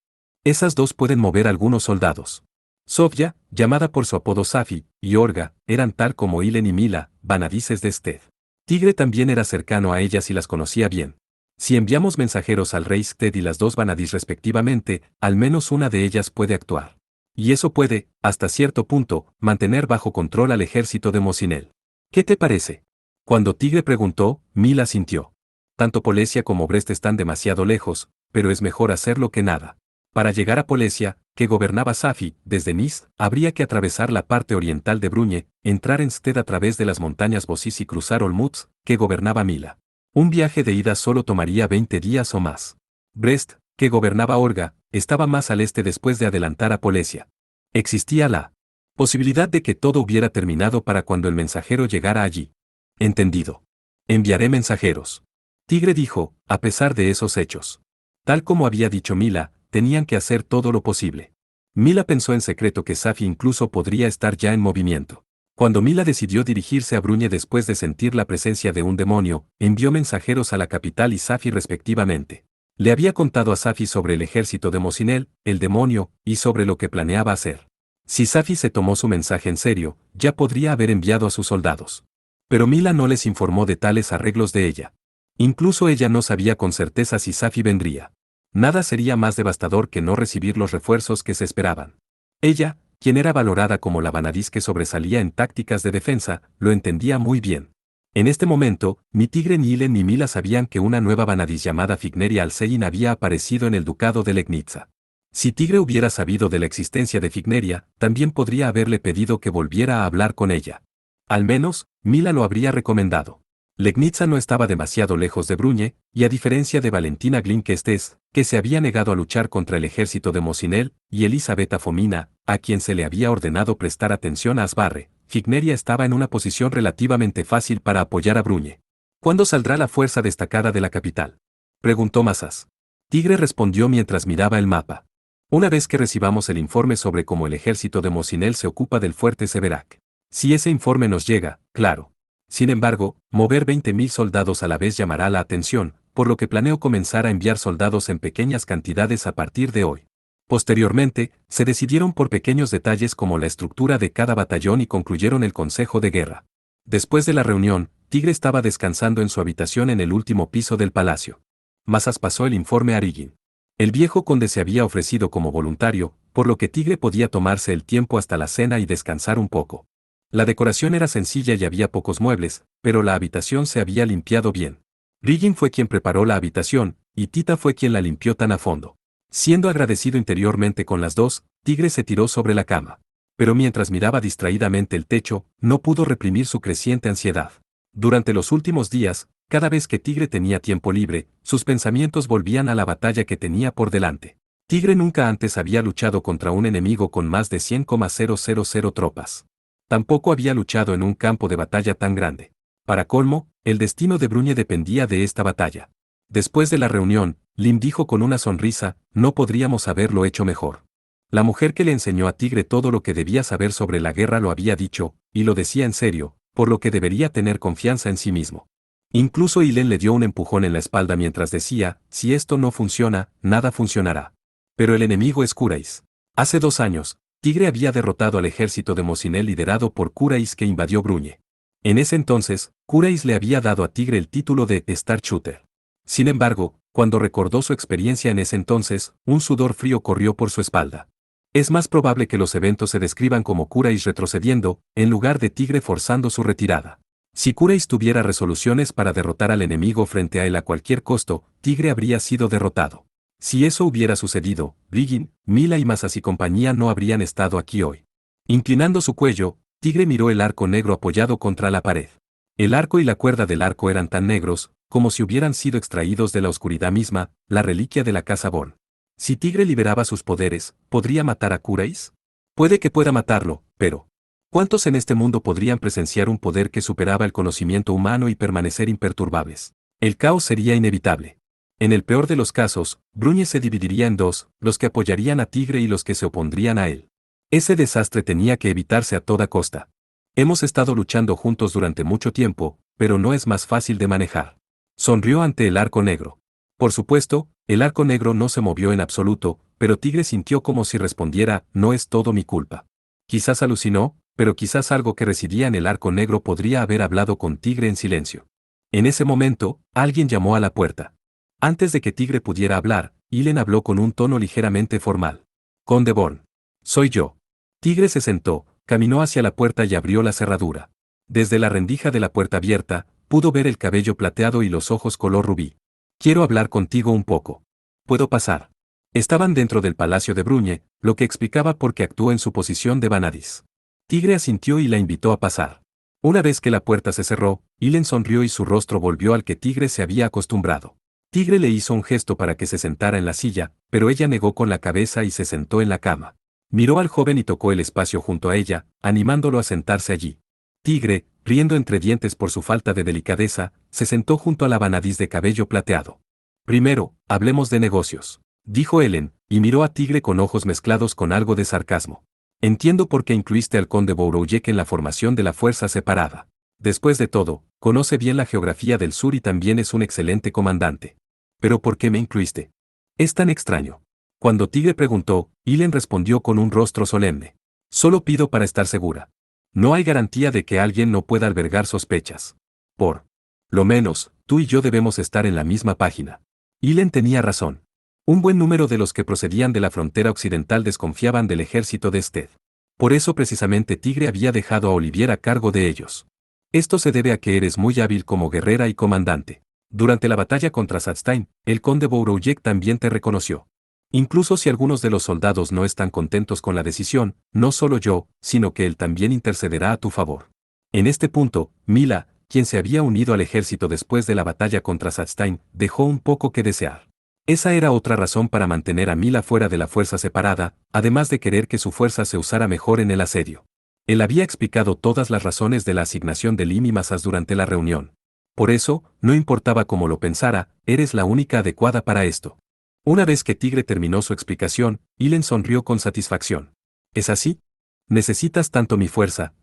Esas dos pueden mover algunos soldados. Sofía, llamada por su apodo Safi, y Orga, eran tal como Ilen y Mila, vanadices de Sted. Tigre también era cercano a ellas y las conocía bien. Si enviamos mensajeros al rey Sted y las dos vanadis respectivamente, al menos una de ellas puede actuar. Y eso puede, hasta cierto punto, mantener bajo control al ejército de Mosinel. ¿Qué te parece? Cuando Tigre preguntó, Mila sintió. Tanto Polesia como Brest están demasiado lejos, pero es mejor hacerlo que nada. Para llegar a Polesia, que gobernaba Safi, desde Nice, habría que atravesar la parte oriental de Bruñe, entrar en Sted a través de las montañas Bosis y cruzar Olmutz, que gobernaba Mila. Un viaje de ida solo tomaría 20 días o más. Brest, que gobernaba Orga, estaba más al este después de adelantar a Polesia. Existía la posibilidad de que todo hubiera terminado para cuando el mensajero llegara allí. Entendido. Enviaré mensajeros. Tigre dijo, a pesar de esos hechos. Tal como había dicho Mila, tenían que hacer todo lo posible. Mila pensó en secreto que Safi incluso podría estar ya en movimiento. Cuando Mila decidió dirigirse a Bruñe después de sentir la presencia de un demonio, envió mensajeros a la capital y Safi respectivamente. Le había contado a Safi sobre el ejército de Mosinel, el demonio, y sobre lo que planeaba hacer. Si Safi se tomó su mensaje en serio, ya podría haber enviado a sus soldados. Pero Mila no les informó de tales arreglos de ella. Incluso ella no sabía con certeza si Safi vendría. Nada sería más devastador que no recibir los refuerzos que se esperaban. Ella, quien era valorada como la vanadis que sobresalía en tácticas de defensa, lo entendía muy bien. En este momento, ni Tigre ni Ilen ni Mila sabían que una nueva vanadis llamada Figneria Alcein había aparecido en el ducado de Legnitza. Si Tigre hubiera sabido de la existencia de Figneria, también podría haberle pedido que volviera a hablar con ella. Al menos, Mila lo habría recomendado. Legnitza no estaba demasiado lejos de Bruñe, y a diferencia de Valentina Glinkestes, que se había negado a luchar contra el ejército de Mosinel, y Elisabetta Fomina, a quien se le había ordenado prestar atención a Asbarre, Figneria estaba en una posición relativamente fácil para apoyar a Bruñe. ¿Cuándo saldrá la fuerza destacada de la capital?, preguntó Mazas. Tigre respondió mientras miraba el mapa. Una vez que recibamos el informe sobre cómo el ejército de Mosinel se ocupa del fuerte Severac. Si ese informe nos llega, claro. Sin embargo, mover 20.000 soldados a la vez llamará la atención, por lo que planeo comenzar a enviar soldados en pequeñas cantidades a partir de hoy. Posteriormente, se decidieron por pequeños detalles como la estructura de cada batallón y concluyeron el consejo de guerra. Después de la reunión, Tigre estaba descansando en su habitación en el último piso del palacio. Mazas pasó el informe a Rigin. El viejo conde se había ofrecido como voluntario, por lo que Tigre podía tomarse el tiempo hasta la cena y descansar un poco. La decoración era sencilla y había pocos muebles, pero la habitación se había limpiado bien. Rigin fue quien preparó la habitación, y Tita fue quien la limpió tan a fondo. Siendo agradecido interiormente con las dos, Tigre se tiró sobre la cama. Pero mientras miraba distraídamente el techo, no pudo reprimir su creciente ansiedad. Durante los últimos días, cada vez que Tigre tenía tiempo libre, sus pensamientos volvían a la batalla que tenía por delante. Tigre nunca antes había luchado contra un enemigo con más de 100,000 tropas. Tampoco había luchado en un campo de batalla tan grande. Para colmo, el destino de Bruñe dependía de esta batalla. Después de la reunión, Lim dijo con una sonrisa, no podríamos haberlo hecho mejor. La mujer que le enseñó a Tigre todo lo que debía saber sobre la guerra lo había dicho, y lo decía en serio, por lo que debería tener confianza en sí mismo. Incluso Ilen le dio un empujón en la espalda mientras decía, si esto no funciona, nada funcionará. Pero el enemigo es Kurais. Hace 2 años, Tigre había derrotado al ejército de Mosinel liderado por Kurais que invadió Bruñe. En ese entonces, Kurais le había dado a Tigre el título de Star Shooter. Sin embargo, cuando recordó su experiencia en ese entonces, un sudor frío corrió por su espalda. Es más probable que los eventos se describan como Kurais retrocediendo, en lugar de Tigre forzando su retirada. Si Kurais tuviera resoluciones para derrotar al enemigo frente a él a cualquier costo, Tigre habría sido derrotado. Si eso hubiera sucedido, Brigitte, Mila y Masas y compañía no habrían estado aquí hoy. Inclinando su cuello, Tigre miró el arco negro apoyado contra la pared. El arco y la cuerda del arco eran tan negros, como si hubieran sido extraídos de la oscuridad misma, la reliquia de la casa Born. Si Tigre liberaba sus poderes, ¿podría matar a Kurais? Puede que pueda matarlo, pero ¿cuántos en este mundo podrían presenciar un poder que superaba el conocimiento humano y permanecer imperturbables? El caos sería inevitable. En el peor de los casos, Bruñe se dividiría en dos, los que apoyarían a Tigre y los que se opondrían a él. Ese desastre tenía que evitarse a toda costa. Hemos estado luchando juntos durante mucho tiempo, pero no es más fácil de manejar. Sonrió ante el arco negro. Por supuesto, el arco negro no se movió en absoluto, pero Tigre sintió como si respondiera, no es todo mi culpa. Quizás alucinó, pero quizás algo que residía en el arco negro podría haber hablado con Tigre en silencio. En ese momento, alguien llamó a la puerta. Antes de que Tigre pudiera hablar, Ilen habló con un tono ligeramente formal. Conde Born. Soy yo. Tigre se sentó, caminó hacia la puerta y abrió la cerradura. Desde la rendija de la puerta abierta, pudo ver el cabello plateado y los ojos color rubí. Quiero hablar contigo un poco. ¿Puedo pasar? Estaban dentro del palacio de Bruñe, lo que explicaba por qué actuó en su posición de Vanadis. Tigre asintió y la invitó a pasar. Una vez que la puerta se cerró, Ilen sonrió y su rostro volvió al que Tigre se había acostumbrado. Tigre le hizo un gesto para que se sentara en la silla, pero ella negó con la cabeza y se sentó en la cama. Miró al joven y tocó el espacio junto a ella, animándolo a sentarse allí. Tigre, riendo entre dientes por su falta de delicadeza, se sentó junto a la Vanadis de cabello plateado. Primero, hablemos de negocios, dijo Ellen, y miró a Tigre con ojos mezclados con algo de sarcasmo. Entiendo por qué incluiste al conde Bourouillet en la formación de la fuerza separada. Después de todo, conoce bien la geografía del sur y también es un excelente comandante. ¿Pero por qué me incluiste? Es tan extraño. Cuando Tigre preguntó, Ilen respondió con un rostro solemne. Solo pido para estar segura. No hay garantía de que alguien no pueda albergar sospechas. Por lo menos, tú y yo debemos estar en la misma página. Ilen tenía razón. Un buen número de los que procedían de la frontera occidental desconfiaban del ejército de Sted. Por eso precisamente Tigre había dejado a Olivier a cargo de ellos. Esto se debe a que eres muy hábil como guerrera y comandante. Durante la batalla contra Satstein, el conde Bourouillet también te reconoció. Incluso si algunos de los soldados no están contentos con la decisión, no solo yo, sino que él también intercederá a tu favor. En este punto, Mila, quien se había unido al ejército después de la batalla contra Satstein, dejó un poco que desear. Esa era otra razón para mantener a Mila fuera de la fuerza separada, además de querer que su fuerza se usara mejor en el asedio. Él había explicado todas las razones de la asignación de Lim y Masas durante la reunión. Por eso, no importaba cómo lo pensara, eres la única adecuada para esto. Una vez que Tigre terminó su explicación, Ilen sonrió con satisfacción. ¿Es así? ¿Necesitas tanto mi fuerza,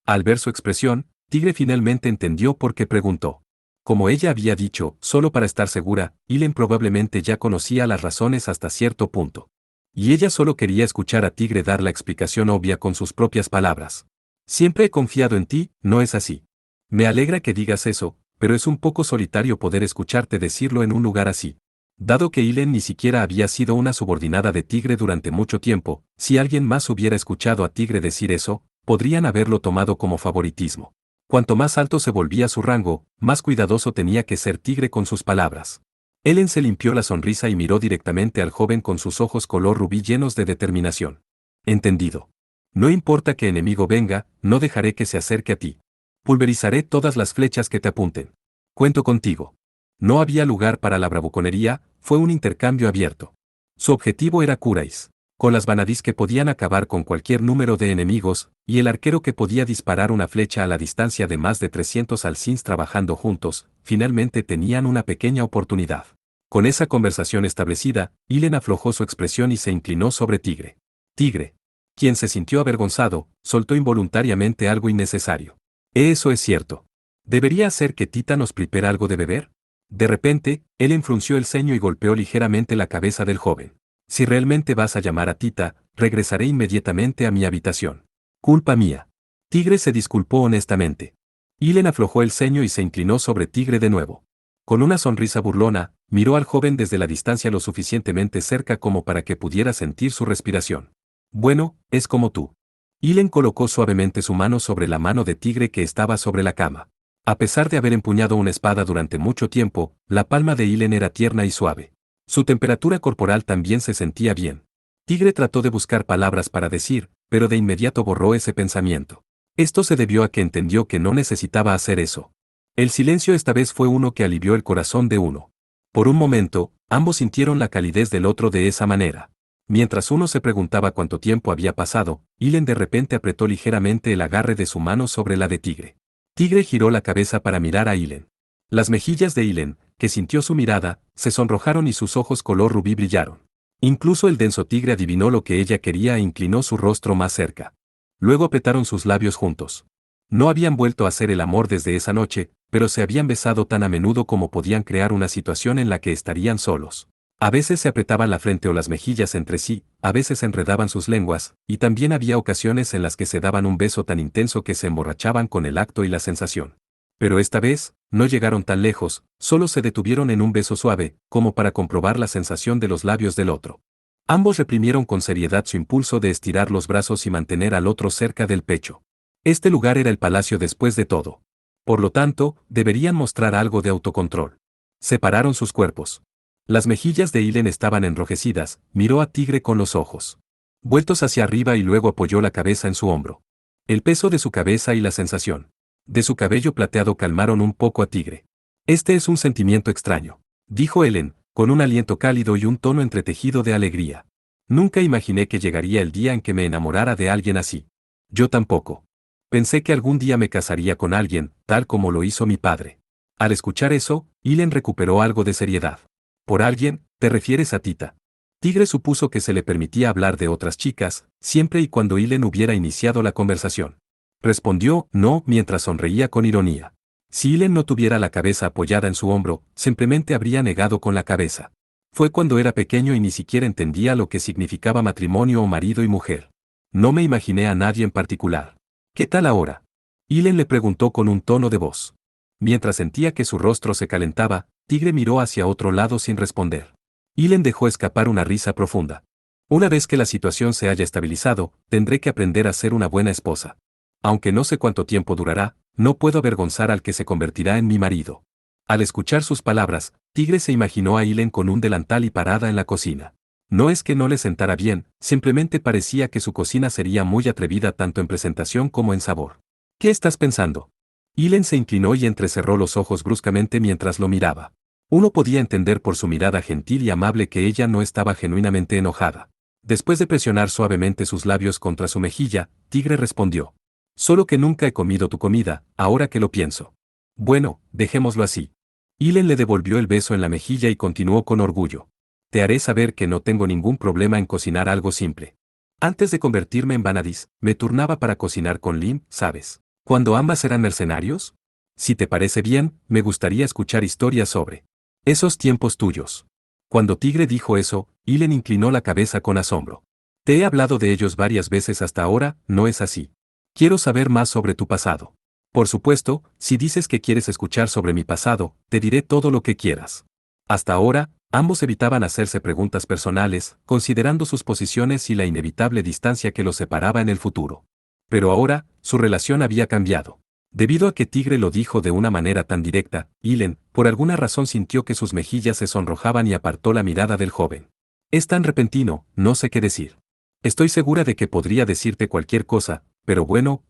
Al ver su expresión, Tigre finalmente entendió por qué preguntó. Como ella había dicho, solo para estar segura, Ilen probablemente ya conocía las razones hasta cierto punto. Y ella solo quería escuchar a Tigre dar la explicación obvia con sus propias palabras. Siempre he confiado en ti, ¿no es así? Me alegra que digas eso, pero es un poco solitario poder escucharte decirlo en un lugar así. Dado que Ilen ni siquiera había sido una subordinada de Tigre durante mucho tiempo, si alguien más hubiera escuchado a Tigre decir eso, podrían haberlo tomado como favoritismo. Cuanto más alto se volvía su rango, más cuidadoso tenía que ser Tigre con sus palabras. Ellen se limpió la sonrisa y miró directamente al joven con sus ojos color rubí llenos de determinación. Entendido. No importa qué enemigo venga, no dejaré que se acerque a ti. Pulverizaré todas las flechas que te apunten. Cuento contigo. No había lugar para la bravuconería, fue un intercambio abierto. Su objetivo era Kurais, con las Vanadis que podían acabar con cualquier número de enemigos, y el arquero que podía disparar una flecha a la distancia de más de 300 alcins trabajando juntos, finalmente tenían una pequeña oportunidad. Con esa conversación establecida, Ilen aflojó su expresión y se inclinó sobre Tigre. Tigre, quien se sintió avergonzado, soltó involuntariamente algo innecesario. Eso es cierto. ¿Debería hacer que Tita nos prepare algo de beber? De repente, él frunció el ceño y golpeó ligeramente la cabeza del joven. Si realmente vas a llamar a Tita, regresaré inmediatamente a mi habitación. Culpa mía. Tigre se disculpó honestamente. Ilen aflojó el ceño y se inclinó sobre Tigre de nuevo. Con una sonrisa burlona, miró al joven desde la distancia lo suficientemente cerca como para que pudiera sentir su respiración. Bueno, es como tú. Ilen colocó suavemente su mano sobre la mano de Tigre que estaba sobre la cama. A pesar de haber empuñado una espada durante mucho tiempo, la palma de Ilen era tierna y suave. Su temperatura corporal también se sentía bien. Tigre trató de buscar palabras para decir, pero de inmediato borró ese pensamiento. Esto se debió a que entendió que no necesitaba hacer eso. El silencio esta vez fue uno que alivió el corazón de uno. Por un momento, ambos sintieron la calidez del otro de esa manera. Mientras uno se preguntaba cuánto tiempo había pasado, Ilen de repente apretó ligeramente el agarre de su mano sobre la de Tigre. Tigre giró la cabeza para mirar a Ilen. Las mejillas de Ilen, que sintió su mirada, se sonrojaron y sus ojos color rubí brillaron. Incluso el denso Tigre adivinó lo que ella quería e inclinó su rostro más cerca. Luego apretaron sus labios juntos. No habían vuelto a hacer el amor desde esa noche, pero se habían besado tan a menudo como podían crear una situación en la que estarían solos. A veces se apretaban la frente o las mejillas entre sí, a veces enredaban sus lenguas, y también había ocasiones en las que se daban un beso tan intenso que se emborrachaban con el acto y la sensación. Pero esta vez, no llegaron tan lejos, solo se detuvieron en un beso suave, como para comprobar la sensación de los labios del otro. Ambos reprimieron con seriedad su impulso de estirar los brazos y mantener al otro cerca del pecho. Este lugar era el palacio después de todo. Por lo tanto, deberían mostrar algo de autocontrol. Separaron sus cuerpos. Las mejillas de Ilen estaban enrojecidas, miró a Tigre con los ojos vueltos hacia arriba y luego apoyó la cabeza en su hombro. El peso de su cabeza y la sensación de su cabello plateado calmaron un poco a Tigre. Este es un sentimiento extraño, dijo Helen, con un aliento cálido y un tono entretejido de alegría. Nunca imaginé que llegaría el día en que me enamorara de alguien así. Yo tampoco. Pensé que algún día me casaría con alguien, tal como lo hizo mi padre. Al escuchar eso, Ilen recuperó algo de seriedad. ¿Por alguien, te refieres a Tita? Tigre supuso que se le permitía hablar de otras chicas, siempre y cuando Ilen hubiera iniciado la conversación. Respondió, no, mientras sonreía con ironía. Si Ilen no tuviera la cabeza apoyada en su hombro, simplemente habría negado con la cabeza. Fue cuando era pequeño y ni siquiera entendía lo que significaba matrimonio o marido y mujer. No me imaginé a nadie en particular. ¿Qué tal ahora? Ilen le preguntó con un tono de voz. Mientras sentía que su rostro se calentaba, Tigre miró hacia otro lado sin responder. Ilen dejó escapar una risa profunda. Una vez que la situación se haya estabilizado, tendré que aprender a ser una buena esposa. Aunque no sé cuánto tiempo durará, no puedo avergonzar al que se convertirá en mi marido. Al escuchar sus palabras, Tigre se imaginó a Ilen con un delantal y parada en la cocina. No es que no le sentara bien, simplemente parecía que su cocina sería muy atrevida tanto en presentación como en sabor. ¿Qué estás pensando? Ilen se inclinó y entrecerró los ojos bruscamente mientras lo miraba. Uno podía entender por su mirada gentil y amable que ella no estaba genuinamente enojada. Después de presionar suavemente sus labios contra su mejilla, Tigre respondió. Solo que nunca he comido tu comida, ahora que lo pienso. Bueno, dejémoslo así. Ilen le devolvió el beso en la mejilla y continuó con orgullo. Te haré saber que no tengo ningún problema en cocinar algo simple. Antes de convertirme en Vanadis, me turnaba para cocinar con Lim, ¿sabes? Cuando ambas eran mercenarios. Si te parece bien, me gustaría escuchar historias sobre esos tiempos tuyos. Cuando Tigre dijo eso, Ilen inclinó la cabeza con asombro. Te he hablado de ellos varias veces hasta ahora, ¿no es así? Quiero saber más sobre tu pasado. Por supuesto, si dices que quieres escuchar sobre mi pasado, te diré todo lo que quieras. Hasta ahora, ambos evitaban hacerse preguntas personales, considerando sus posiciones y la inevitable distancia que los separaba en el futuro. Pero ahora, su relación había cambiado. Debido a que Tigre lo dijo de una manera tan directa, Ilen, por alguna razón sintió que sus mejillas se sonrojaban y apartó la mirada del joven. Es tan repentino, no sé qué decir. Estoy segura de que podría decirte cualquier cosa, pero bueno,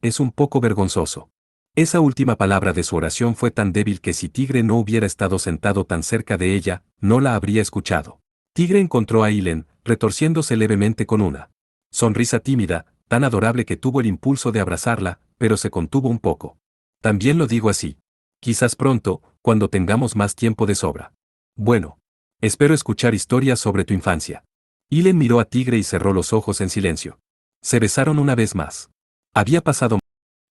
es un poco vergonzoso. Esa última palabra de su oración fue tan débil que si Tigre no hubiera estado sentado tan cerca de ella, no la habría escuchado. Tigre encontró a Ilen, retorciéndose levemente con una sonrisa tímida, tan adorable que tuvo el impulso de abrazarla, pero se contuvo un poco. También lo digo así. Quizás pronto, cuando tengamos más tiempo de sobra. Bueno. Espero escuchar historias sobre tu infancia. Ilen miró a Tigre y cerró los ojos en silencio. Se besaron una vez más. Había pasado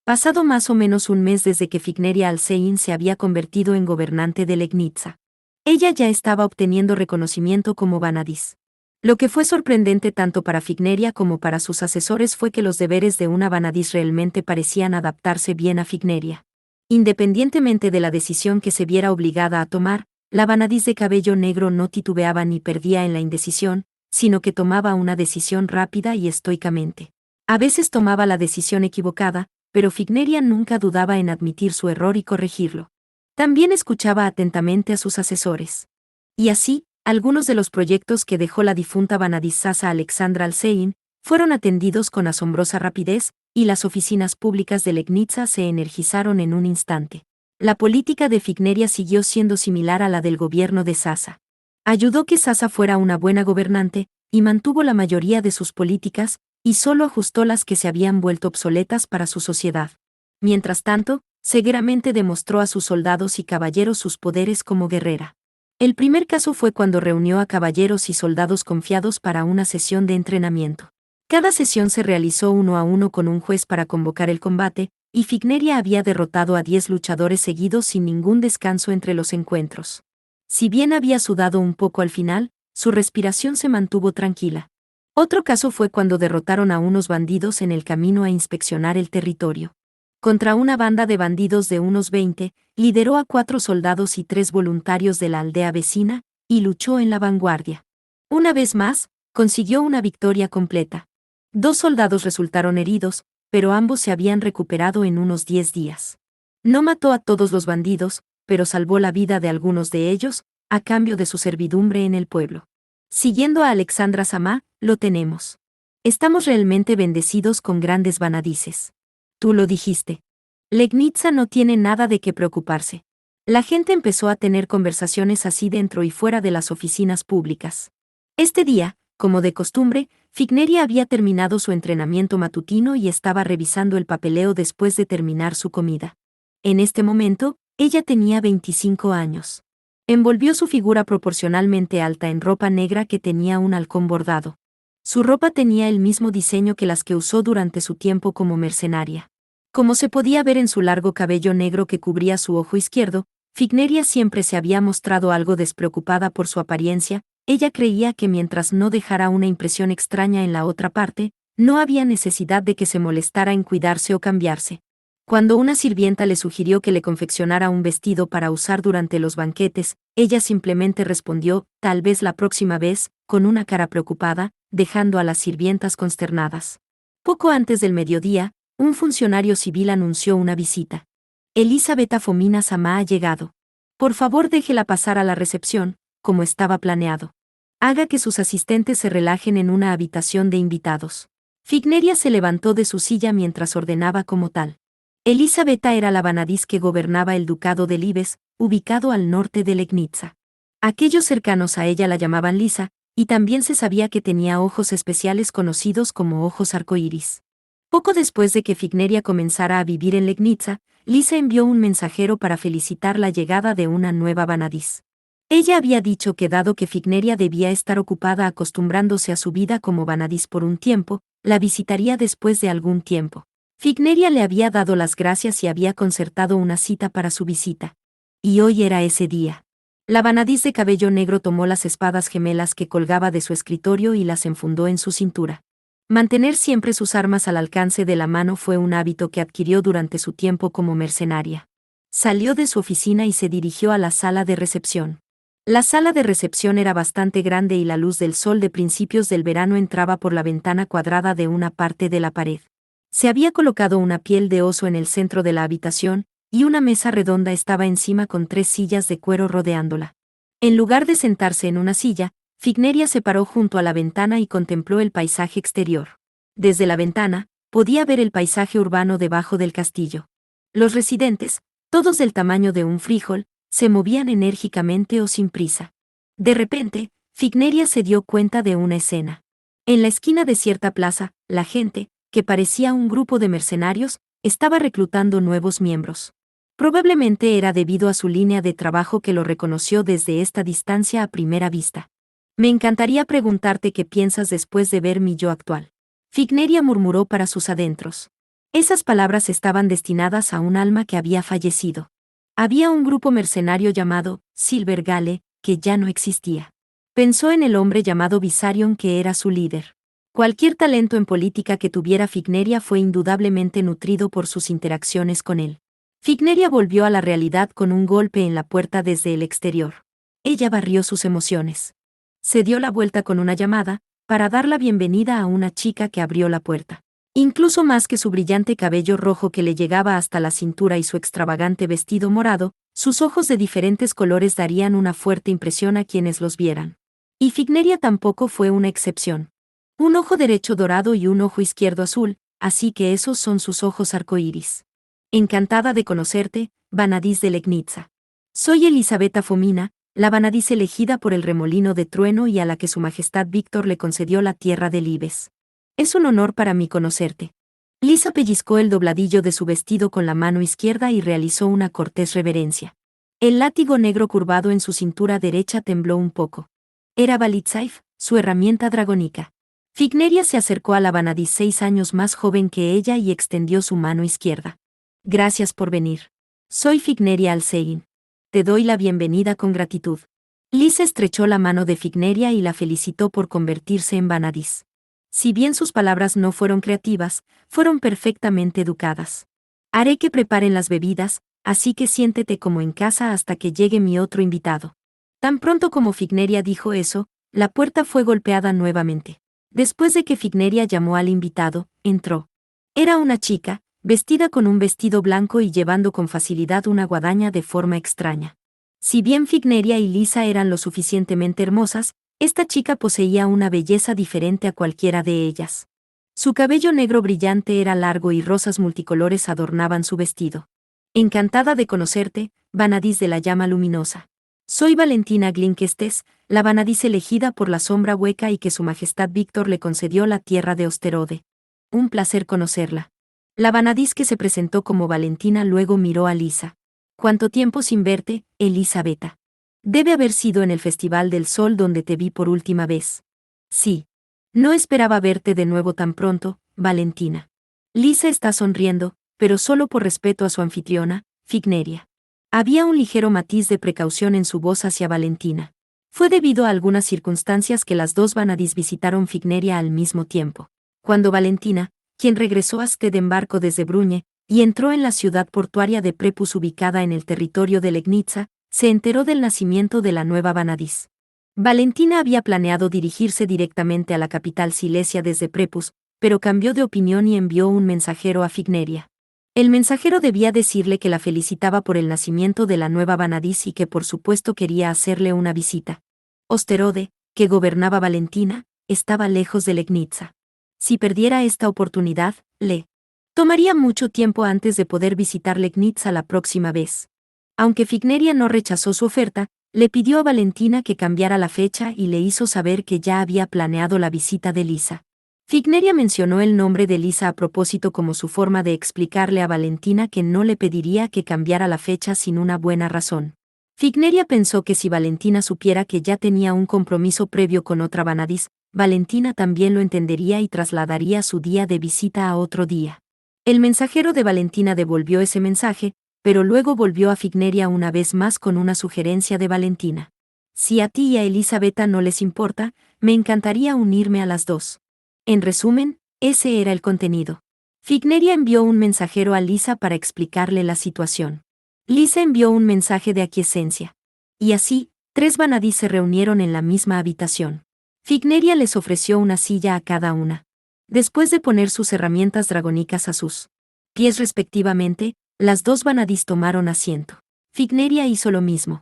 Más o menos un mes desde que Figneria Alcein se había convertido en gobernante de Legnica. Ella ya estaba obteniendo reconocimiento como Vanadis. Lo que fue sorprendente tanto para Figneria como para sus asesores fue que los deberes de una Vanadis realmente parecían adaptarse bien a Figneria. Independientemente de la decisión que se viera obligada a tomar, la Vanadis de cabello negro no titubeaba ni perdía en la indecisión, sino que tomaba una decisión rápida y estoicamente. A veces tomaba la decisión equivocada, pero Figneria nunca dudaba en admitir su error y corregirlo. También escuchaba atentamente a sus asesores. Y así, algunos de los proyectos que dejó la difunta Vanadis Sasa Alexandra Alcein fueron atendidos con asombrosa rapidez, y las oficinas públicas de Legnica se energizaron en un instante. La política de Figneria siguió siendo similar a la del gobierno de Sasa. Ayudó que Sasa fuera una buena gobernante, y mantuvo la mayoría de sus políticas, y solo ajustó las que se habían vuelto obsoletas para su sociedad. Mientras tanto, cegueramente demostró a sus soldados y caballeros sus poderes como guerrera. El primer caso fue cuando reunió a caballeros y soldados confiados para una sesión de entrenamiento. Cada sesión se realizó uno a uno con un juez para convocar el combate, y Figneria había derrotado a 10 luchadores seguidos sin ningún descanso entre los encuentros. Si bien había sudado un poco al final, su respiración se mantuvo tranquila. Otro caso fue cuando derrotaron a unos bandidos en el camino a inspeccionar el territorio. Contra una banda de bandidos de unos 20, lideró a 4 soldados y 3 voluntarios de la aldea vecina, y luchó en la vanguardia. Una vez más, consiguió una victoria completa. 2 soldados resultaron heridos, pero ambos se habían recuperado en unos 10 días. No mató a todos los bandidos, pero salvó la vida de algunos de ellos, a cambio de su servidumbre en el pueblo. Siguiendo a Alexandra Samá, lo tenemos. Estamos realmente bendecidos con grandes vanadices. Tú lo dijiste. Legnica no tiene nada de qué preocuparse. La gente empezó a tener conversaciones así dentro y fuera de las oficinas públicas. Este día, como de costumbre, Figneria había terminado su entrenamiento matutino y estaba revisando el papeleo después de terminar su comida. En este momento, ella tenía 25 años. Envolvió su figura proporcionalmente alta en ropa negra que tenía un halcón bordado. Su ropa tenía el mismo diseño que las que usó durante su tiempo como mercenaria. Como se podía ver en su largo cabello negro que cubría su ojo izquierdo, Figneria siempre se había mostrado algo despreocupada por su apariencia. Ella creía que mientras no dejara una impresión extraña en la otra parte, no había necesidad de que se molestara en cuidarse o cambiarse. Cuando una sirvienta le sugirió que le confeccionara un vestido para usar durante los banquetes, ella simplemente respondió, tal vez la próxima vez, con una cara preocupada, dejando a las sirvientas consternadas. Poco antes del mediodía, un funcionario civil anunció una visita. Elisabetta Fomina Samá ha llegado. Por favor, déjela pasar a la recepción, como estaba planeado. Haga que sus asistentes se relajen en una habitación de invitados. Figneria se levantó de su silla mientras ordenaba como tal. Elisabetta era la Vanadis que gobernaba el ducado de Libes, ubicado al norte de Legnica. Aquellos cercanos a ella la llamaban Lisa, y también se sabía que tenía ojos especiales conocidos como ojos arcoíris. Poco después de que Figneria comenzara a vivir en Legnica, Lisa envió un mensajero para felicitar la llegada de una nueva Vanadis. Ella había dicho que dado que Figneria debía estar ocupada acostumbrándose a su vida como Vanadis por un tiempo, la visitaría después de algún tiempo. Figneria le había dado las gracias y había concertado una cita para su visita. Y hoy era ese día. La Vanadis de cabello negro tomó las espadas gemelas que colgaba de su escritorio y las enfundó en su cintura. Mantener siempre sus armas al alcance de la mano fue un hábito que adquirió durante su tiempo como mercenaria. Salió de su oficina y se dirigió a la sala de recepción. La sala de recepción era bastante grande y la luz del sol de principios del verano entraba por la ventana cuadrada de una parte de la pared. Se había colocado una piel de oso en el centro de la habitación, y una mesa redonda estaba encima con 3 sillas de cuero rodeándola. En lugar de sentarse en una silla, Figneria se paró junto a la ventana y contempló el paisaje exterior. Desde la ventana, podía ver el paisaje urbano debajo del castillo. Los residentes, todos del tamaño de un frijol, se movían enérgicamente o sin prisa. De repente, Figneria se dio cuenta de una escena. En la esquina de cierta plaza, la gente, que parecía un grupo de mercenarios, estaba reclutando nuevos miembros. Probablemente era debido a su línea de trabajo que lo reconoció desde esta distancia a primera vista. Me encantaría preguntarte qué piensas después de ver mi yo actual. Figneria murmuró para sus adentros. Esas palabras estaban destinadas a un alma que había fallecido. Había un grupo mercenario llamado Silver Gale, que ya no existía. Pensó en el hombre llamado Visarion, que era su líder. Cualquier talento en política que tuviera Figneria fue indudablemente nutrido por sus interacciones con él. Figneria volvió a la realidad con un golpe en la puerta desde el exterior. Ella barrió sus emociones. Se dio la vuelta con una llamada, para dar la bienvenida a una chica que abrió la puerta. Incluso más que su brillante cabello rojo que le llegaba hasta la cintura y su extravagante vestido morado, sus ojos de diferentes colores darían una fuerte impresión a quienes los vieran. Y Figneria tampoco fue una excepción. Un ojo derecho dorado y un ojo izquierdo azul, así que esos son sus ojos arcoíris. Encantada de conocerte, Vanadis de Legnica. Soy Elisabetta Fomina, la Vanadis elegida por el remolino de trueno y a la que su majestad Víctor le concedió la tierra de Libes. Es un honor para mí conocerte. Lisa pellizcó el dobladillo de su vestido con la mano izquierda y realizó una cortés reverencia. El látigo negro curvado en su cintura derecha tembló un poco. Era Valitsaif, su herramienta dragónica. Figneria se acercó a la Vanadis 6 años más joven que ella y extendió su mano izquierda. Gracias por venir. Soy Figneria Alsein. Te doy la bienvenida con gratitud. Lisa estrechó la mano de Figneria y la felicitó por convertirse en Vanadis. Si bien sus palabras no fueron creativas, fueron perfectamente educadas. Haré que preparen las bebidas, así que siéntete como en casa hasta que llegue mi otro invitado. Tan pronto como Figneria dijo eso, la puerta fue golpeada nuevamente. Después de que Figneria llamó al invitado, entró. Era una chica, vestida con un vestido blanco y llevando con facilidad una guadaña de forma extraña. Si bien Figneria y Lisa eran lo suficientemente hermosas, esta chica poseía una belleza diferente a cualquiera de ellas. Su cabello negro brillante era largo y rosas multicolores adornaban su vestido. Encantada de conocerte, Vanadis de la llama luminosa. Soy Valentina Glinkestes, la Vanadis elegida por la sombra hueca y que su majestad Víctor le concedió la tierra de Osterode. Un placer conocerla. La Vanadis que se presentó como Valentina luego miró a Lisa. ¿Cuánto tiempo sin verte, Elisabetta? Debe haber sido en el Festival del Sol donde te vi por última vez. Sí. No esperaba verte de nuevo tan pronto, Valentina. Lisa está sonriendo, pero solo por respeto a su anfitriona, Figneria. Había un ligero matiz de precaución en su voz hacia Valentina. Fue debido a algunas circunstancias que las dos Vanadis visitaron Figneria al mismo tiempo. Cuando Valentina, quien regresó a Sted en barco desde Bruñe, y entró en la ciudad portuaria de Prepus ubicada en el territorio de Legnica, se enteró del nacimiento de la nueva Vanadis. Valentina había planeado dirigirse directamente a la capital silesia desde Prepus, pero cambió de opinión y envió un mensajero a Figneria. El mensajero debía decirle que la felicitaba por el nacimiento de la nueva Vanadis y que por supuesto quería hacerle una visita. Osterode, que gobernaba Valentina, estaba lejos de Legnica. Si perdiera esta oportunidad, le tomaría mucho tiempo antes de poder visitar Legnica la próxima vez. Aunque Figneria no rechazó su oferta, le pidió a Valentina que cambiara la fecha y le hizo saber que ya había planeado la visita de Lisa. Figneria mencionó el nombre de Lisa a propósito como su forma de explicarle a Valentina que no le pediría que cambiara la fecha sin una buena razón. Figneria pensó que si Valentina supiera que ya tenía un compromiso previo con otra Vanadis, Valentina también lo entendería y trasladaría su día de visita a otro día. El mensajero de Valentina devolvió ese mensaje, pero luego volvió a Figneria una vez más con una sugerencia de Valentina. Si a ti y a Elisabetta no les importa, me encantaría unirme a las dos. En resumen, ese era el contenido. Figneria envió un mensajero a Lisa para explicarle la situación. Lisa envió un mensaje de aquiescencia. Y así, 3 Vanadis se reunieron en la misma habitación. Figneria les ofreció una silla a cada una. Después de poner sus herramientas dragónicas a sus pies respectivamente, las 2 Vanadis tomaron asiento. Figneria hizo lo mismo.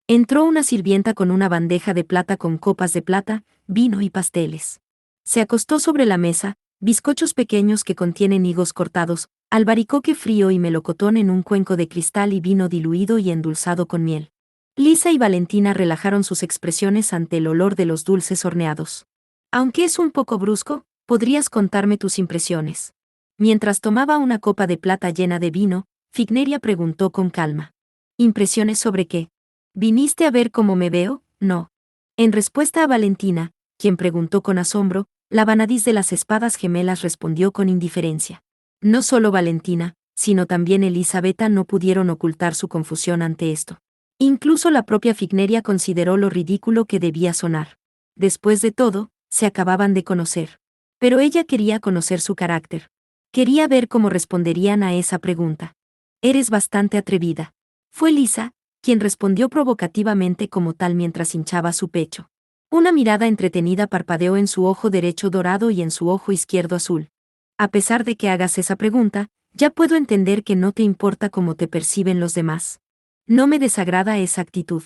Entró una sirvienta con una bandeja de plata con copas de plata, vino y pasteles. Se acostó sobre la mesa, bizcochos pequeños que contienen higos cortados, albaricoque frío y melocotón en un cuenco de cristal y vino diluido y endulzado con miel. Lisa y Valentina relajaron sus expresiones ante el olor de los dulces horneados. Aunque es un poco brusco, podrías contarme tus impresiones. Mientras tomaba una copa de plata llena de vino, Figneria preguntó con calma. ¿Impresiones sobre qué? ¿Viniste a ver cómo me veo? No. En respuesta a Valentina, quien preguntó con asombro, la Vanadis de las espadas gemelas respondió con indiferencia. No solo Valentina, sino también Elisabetta no pudieron ocultar su confusión ante esto. Incluso la propia Figneria consideró lo ridículo que debía sonar. Después de todo, se acababan de conocer. Pero ella quería conocer su carácter. Quería ver cómo responderían a esa pregunta. Eres bastante atrevida. Fue Lisa, quien respondió provocativamente como tal mientras hinchaba su pecho. Una mirada entretenida parpadeó en su ojo derecho dorado y en su ojo izquierdo azul. A pesar de que hagas esa pregunta, ya puedo entender que no te importa cómo te perciben los demás. No me desagrada esa actitud.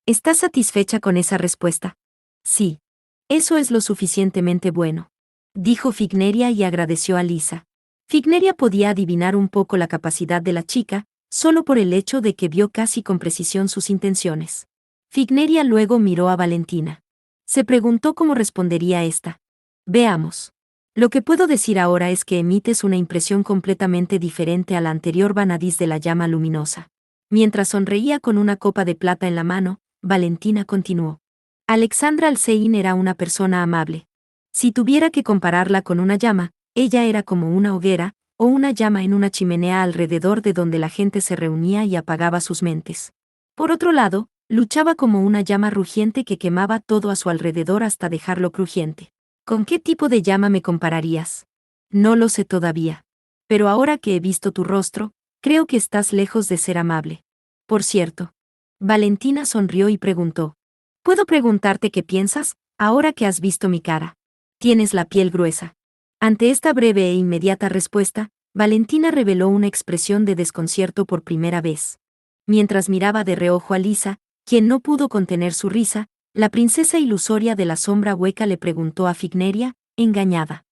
¿Estás satisfecha con esa respuesta? Sí. Eso es lo suficientemente bueno. Dijo Figneria y agradeció a Lisa. Figneria podía adivinar un poco la capacidad de la chica, solo por el hecho de que vio casi con precisión sus intenciones. Figneria luego miró a Valentina. Se preguntó cómo respondería esta. Veamos. Lo que puedo decir ahora es que emites una impresión completamente diferente a la anterior Vanadis de la llama luminosa. Mientras sonreía con una copa de plata en la mano, Valentina continuó. Alexandra Alcein era una persona amable. Si tuviera que compararla con una llama, ella era como una hoguera, o una llama en una chimenea alrededor de donde la gente se reunía y apagaba sus mentes. Por otro lado, luchaba como una llama rugiente que quemaba todo a su alrededor hasta dejarlo crujiente. ¿Con qué tipo de llama me compararías? No lo sé todavía. Pero ahora que he visto tu rostro, creo que estás lejos de ser amable. Por cierto. Valentina sonrió y preguntó. ¿Puedo preguntarte qué piensas, ahora que has visto mi cara? Tienes la piel gruesa. Ante esta breve e inmediata respuesta, Valentina reveló una expresión de desconcierto por primera vez. Mientras miraba de reojo a Lisa, quien no pudo contener su risa, la princesa ilusoria de la sombra hueca le preguntó a Figneria, engañada.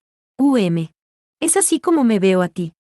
¿Es así como me veo a ti?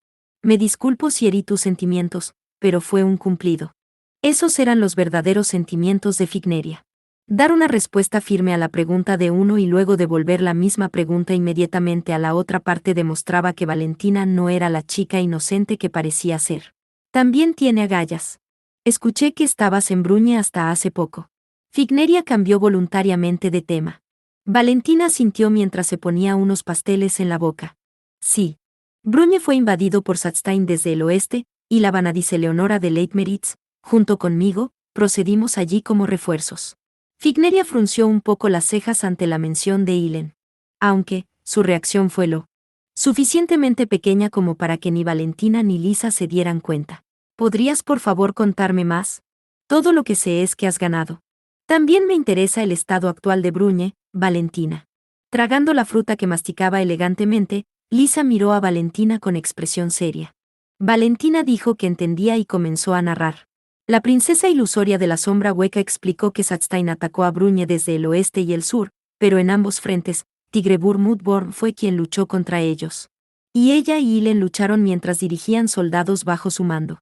Me disculpo si herí tus sentimientos, pero fue un cumplido. Esos eran los verdaderos sentimientos de Figneria. Dar una respuesta firme a la pregunta de uno y luego devolver la misma pregunta inmediatamente a la otra parte demostraba que Valentina no era la chica inocente que parecía ser. También tiene agallas. Escuché que estabas en Bruñe hasta hace poco. Figneria cambió voluntariamente de tema. Valentina sintió mientras se ponía unos pasteles en la boca. Sí. Bruñe fue invadido por Satzstein desde el oeste, y la Vanadis Eleonora de Leitmeritz, junto conmigo, procedimos allí como refuerzos. Figneria frunció un poco las cejas ante la mención de Ilen. Aunque, su reacción fue lo suficientemente pequeña como para que ni Valentina ni Lisa se dieran cuenta. ¿Podrías por favor contarme más? Todo lo que sé es que has ganado. También me interesa el estado actual de Bruñe, Valentina. Tragando la fruta que masticaba elegantemente, Lisa miró a Valentina con expresión seria. Valentina dijo que entendía y comenzó a narrar. La princesa ilusoria de la sombra hueca explicó que Satzstein atacó a Bruñe desde el oeste y el sur, pero en ambos frentes, Tigrebur Mudborn fue quien luchó contra ellos. Y ella y Ilen lucharon mientras dirigían soldados bajo su mando.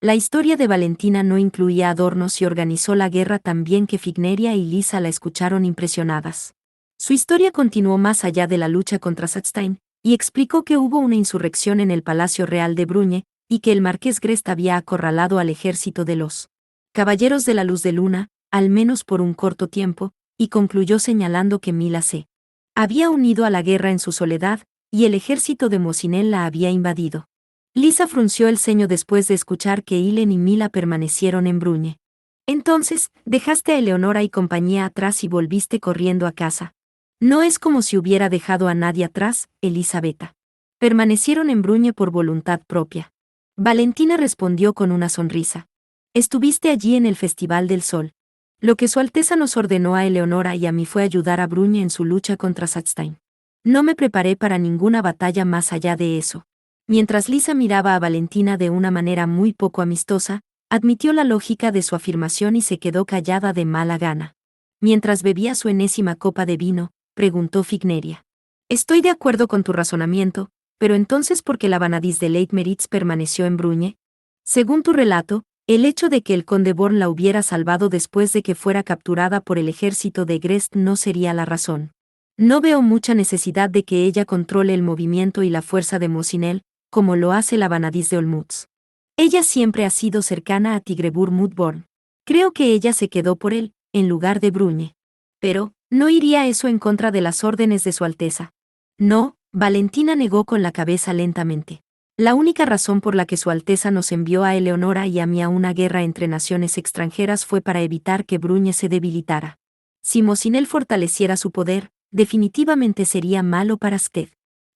La historia de Valentina no incluía adornos y organizó la guerra tan bien que Figneria y Lisa la escucharon impresionadas. Su historia continuó más allá de la lucha contra Satzstein, y explicó que hubo una insurrección en el Palacio Real de Bruñe, y que el marqués Grest había acorralado al ejército de los Caballeros de la Luz de Luna, al menos por un corto tiempo, y concluyó señalando que Mila se había unido a la guerra en su soledad, y el ejército de Mosinel la había invadido. Lisa frunció el ceño después de escuchar que Ilen y Mila permanecieron en Bruñe. Entonces, dejaste a Eleonora y compañía atrás y volviste corriendo a casa. No es como si hubiera dejado a nadie atrás, Elisabetta. Permanecieron en Bruñe por voluntad propia. Valentina respondió con una sonrisa. Estuviste allí en el Festival del Sol. Lo que Su Alteza nos ordenó a Eleonora y a mí fue ayudar a Bruñe en su lucha contra Satzstein. No me preparé para ninguna batalla más allá de eso. Mientras Lisa miraba a Valentina de una manera muy poco amistosa, admitió la lógica de su afirmación y se quedó callada de mala gana. Mientras bebía su enésima copa de vino, preguntó Figneria. Estoy de acuerdo con tu razonamiento, pero entonces ¿por qué la Vanadis de Leitmeritz permaneció en Bruñe? Según tu relato, el hecho de que el conde Born la hubiera salvado después de que fuera capturada por el ejército de Grest no sería la razón. No veo mucha necesidad de que ella controle el movimiento y la fuerza de Mosinel, como lo hace la Vanadis de Olmutz. Ella siempre ha sido cercana a Tigrebur Mudborn. Creo que ella se quedó por él, en lugar de Bruñe. Pero, ¿no iría eso en contra de las órdenes de Su Alteza? No, Valentina negó con la cabeza lentamente. La única razón por la que Su Alteza nos envió a Eleonora y a mí a una guerra entre naciones extranjeras fue para evitar que Bruñe se debilitara. Si Mosinel fortaleciera su poder, definitivamente sería malo para Sked.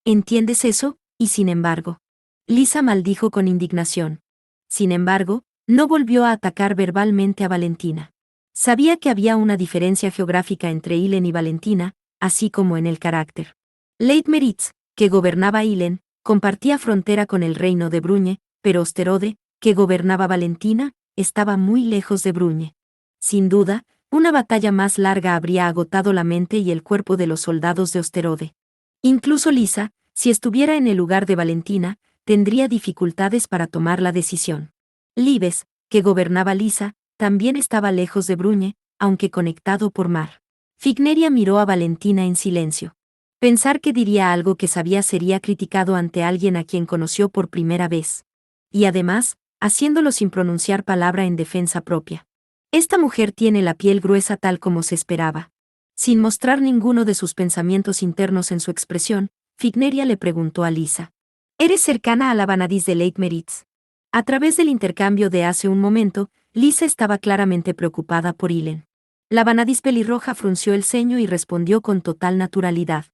¿Entiendes eso? Y sin embargo. Lisa maldijo con indignación. Sin embargo, no volvió a atacar verbalmente a Valentina. Sabía que había una diferencia geográfica entre Ilen y Valentina, así como en el carácter. Leitmeritz, que gobernaba Ilen, compartía frontera con el reino de Bruñe, pero Osterode, que gobernaba Valentina, estaba muy lejos de Bruñe. Sin duda, una batalla más larga habría agotado la mente y el cuerpo de los soldados de Osterode. Incluso Lisa, si estuviera en el lugar de Valentina, tendría dificultades para tomar la decisión. Libes, que gobernaba Lisa, también estaba lejos de Bruñe, aunque conectado por mar. Figneria miró a Valentina en silencio. Pensar que diría algo que sabía sería criticado ante alguien a quien conoció por primera vez. Y además, haciéndolo sin pronunciar palabra en defensa propia. Esta mujer tiene la piel gruesa tal como se esperaba. Sin mostrar ninguno de sus pensamientos internos en su expresión, Figneria le preguntó a Lisa. ¿Eres cercana a la Vanadis de Leitmeritz? A través del intercambio de hace un momento, Lisa estaba claramente preocupada por Ilen. La Vanadis pelirroja frunció el ceño y respondió con total naturalidad.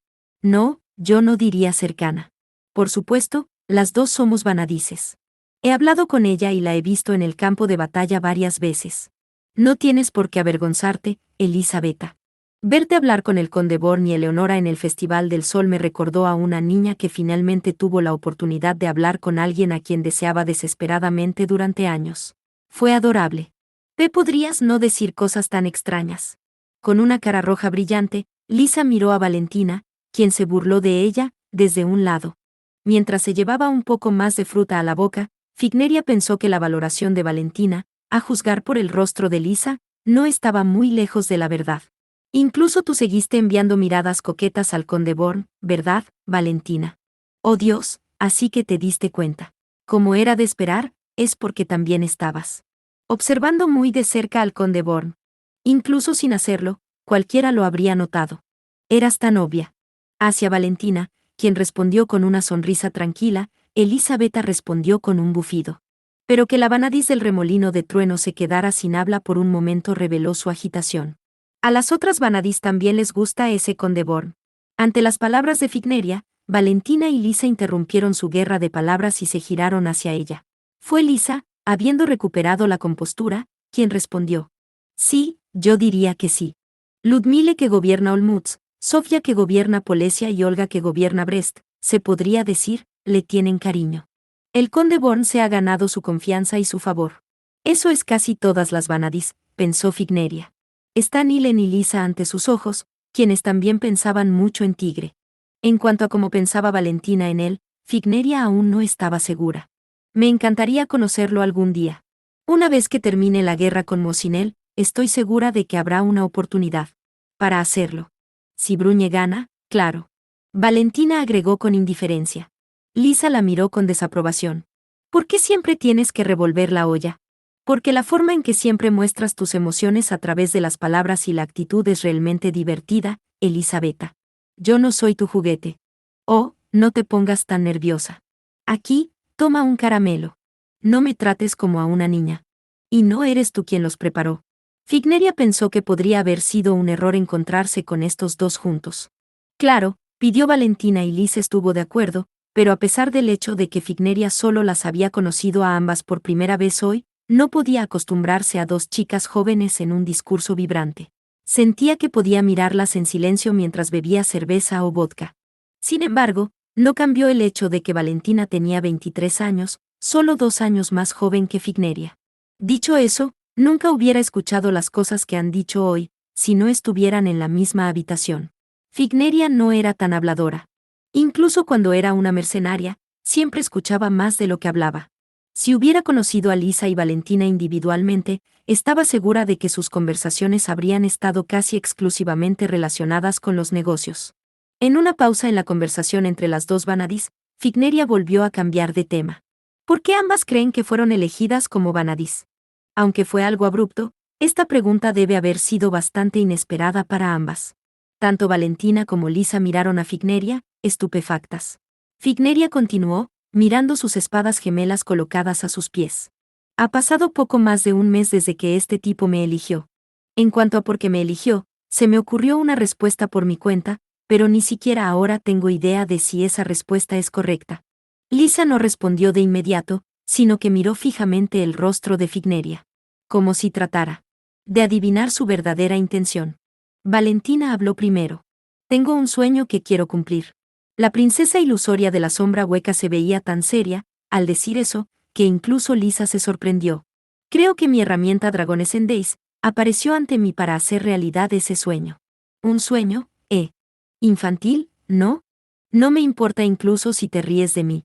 No, yo no diría cercana. Por supuesto, las dos somos vanadices. He hablado con ella y la he visto en el campo de batalla varias veces. No tienes por qué avergonzarte, Elisabetta. Verte hablar con el conde Born y Eleonora en el Festival del Sol me recordó a una niña que finalmente tuvo la oportunidad de hablar con alguien a quien deseaba desesperadamente durante años. Fue adorable. ¿Podrías no decir cosas tan extrañas? Con una cara roja brillante, Lisa miró a Valentina, quien se burló de ella, desde un lado. Mientras se llevaba un poco más de fruta a la boca, Figneria pensó que la valoración de Valentina, a juzgar por el rostro de Lisa, no estaba muy lejos de la verdad. Incluso tú seguiste enviando miradas coquetas al conde Born, ¿verdad, Valentina? Oh Dios, así que te diste cuenta. Como era de esperar, es porque también estabas observando muy de cerca al conde Born. Incluso sin hacerlo, cualquiera lo habría notado. Eras tan obvia. Hacia Valentina, quien respondió con una sonrisa tranquila, Elisabetta respondió con un bufido. Pero que la Vanadis del remolino de trueno se quedara sin habla por un momento reveló su agitación. A las otras Vanadis también les gusta ese conde Born. Ante las palabras de Figneria, Valentina y Lisa interrumpieron su guerra de palabras y se giraron hacia ella. Fue Lisa, habiendo recuperado la compostura, quien respondió. Sí, yo diría que sí. Ludmile que gobierna Olmutz, Sofía que gobierna Polesia y Olga que gobierna Brest, se podría decir, le tienen cariño. El conde Born se ha ganado su confianza y su favor. Eso es casi todas las Vanadis, pensó Figneria. Están Ilen y Lisa ante sus ojos, quienes también pensaban mucho en Tigre. En cuanto a cómo pensaba Valentina en él, Figneria aún no estaba segura. Me encantaría conocerlo algún día. Una vez que termine la guerra con Mosinel, estoy segura de que habrá una oportunidad para hacerlo. Si Bruñe gana, claro. Valentina agregó con indiferencia. Lisa la miró con desaprobación. ¿Por qué siempre tienes que revolver la olla? Porque la forma en que siempre muestras tus emociones a través de las palabras y la actitud es realmente divertida, Elisabetta. Yo no soy tu juguete. Oh, no te pongas tan nerviosa. Aquí, toma un caramelo. No me trates como a una niña. Y no eres tú quien los preparó. Figneria pensó que podría haber sido un error encontrarse con estos dos juntos. Claro, pidió Valentina y Lisa estuvo de acuerdo, pero a pesar del hecho de que Figneria solo las había conocido a ambas por primera vez hoy, no podía acostumbrarse a dos chicas jóvenes en un discurso vibrante. Sentía que podía mirarlas en silencio mientras bebía cerveza o vodka. Sin embargo, no cambió el hecho de que Valentina tenía 23 años, solo 2 años más joven que Figneria. Dicho eso, nunca hubiera escuchado las cosas que han dicho hoy, si no estuvieran en la misma habitación. Figneria no era tan habladora. Incluso cuando era una mercenaria, siempre escuchaba más de lo que hablaba. Si hubiera conocido a Lisa y Valentina individualmente, estaba segura de que sus conversaciones habrían estado casi exclusivamente relacionadas con los negocios. En una pausa en la conversación entre las dos Vanadis, Figneria volvió a cambiar de tema. ¿Por qué ambas creen que fueron elegidas como Vanadis? Aunque fue algo abrupto, esta pregunta debe haber sido bastante inesperada para ambas. Tanto Valentina como Lisa miraron a Figneria, estupefactas. Figneria continuó, mirando sus espadas gemelas colocadas a sus pies. Ha pasado poco más de un mes desde que este tipo me eligió. En cuanto a por qué me eligió, se me ocurrió una respuesta por mi cuenta, pero ni siquiera ahora tengo idea de si esa respuesta es correcta. Lisa no respondió de inmediato, sino que miró fijamente el rostro de Figneria, como si tratara de adivinar su verdadera intención. Valentina habló primero. Tengo un sueño que quiero cumplir. La princesa ilusoria de la sombra hueca se veía tan seria, al decir eso, que incluso Lisa se sorprendió. Creo que mi herramienta Dragones en Days apareció ante mí para hacer realidad ese sueño. ¿Un sueño? ¿Infantil? ¿No? No me importa incluso si te ríes de mí.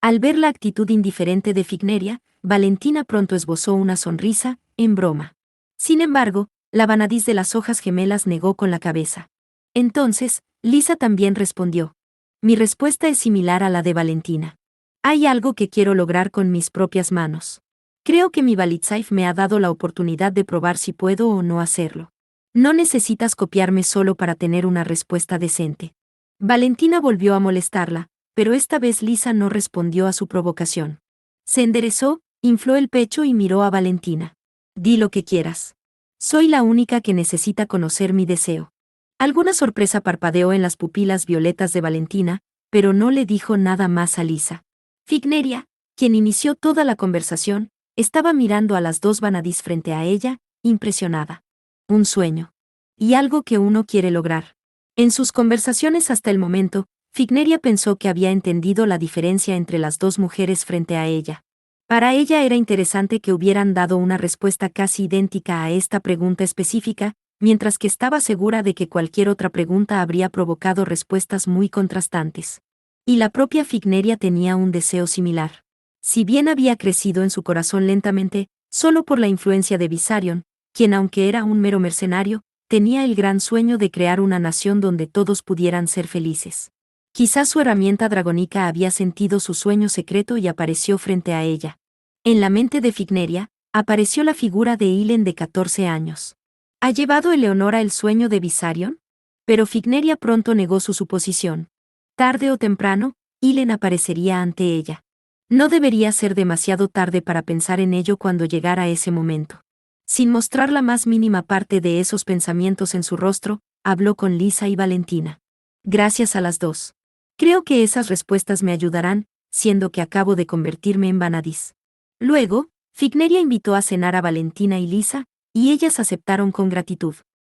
Al ver la actitud indiferente de Figneria, Valentina pronto esbozó una sonrisa, en broma. Sin embargo, la Vanadis de las hojas gemelas negó con la cabeza. Entonces, Lisa también respondió. Mi respuesta es similar a la de Valentina. Hay algo que quiero lograr con mis propias manos. Creo que mi Valitsaif me ha dado la oportunidad de probar si puedo o no hacerlo. No necesitas copiarme solo para tener una respuesta decente. Valentina volvió a molestarla, pero esta vez Lisa no respondió a su provocación. Se enderezó, infló el pecho y miró a Valentina. Di lo que quieras. Soy la única que necesita conocer mi deseo. Alguna sorpresa parpadeó en las pupilas violetas de Valentina, pero no le dijo nada más a Lisa. Figneria, quien inició toda la conversación, estaba mirando a las dos Vanadis frente a ella, impresionada. Un sueño. Y algo que uno quiere lograr. En sus conversaciones hasta el momento, Figneria pensó que había entendido la diferencia entre las dos mujeres frente a ella. Para ella era interesante que hubieran dado una respuesta casi idéntica a esta pregunta específica, mientras que estaba segura de que cualquier otra pregunta habría provocado respuestas muy contrastantes. Y la propia Figneria tenía un deseo similar. Si bien había crecido en su corazón lentamente, solo por la influencia de Visarion, quien aunque era un mero mercenario, tenía el gran sueño de crear una nación donde todos pudieran ser felices. Quizás su herramienta dragónica había sentido su sueño secreto y apareció frente a ella. En la mente de Figneria, apareció la figura de Ilen de 14 años. ¿Ha llevado Eleonora el sueño de Visarion? Pero Figneria pronto negó su suposición. Tarde o temprano, Ilen aparecería ante ella. No debería ser demasiado tarde para pensar en ello cuando llegara ese momento. Sin mostrar la más mínima parte de esos pensamientos en su rostro, habló con Lisa y Valentina. Gracias a las dos. Creo que esas respuestas me ayudarán, siendo que acabo de convertirme en Vanadis. Luego, Figneria invitó a cenar a Valentina y Lisa, y ellas aceptaron con gratitud.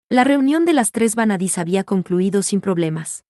La reunión de las tres Vanadis había concluido sin problemas.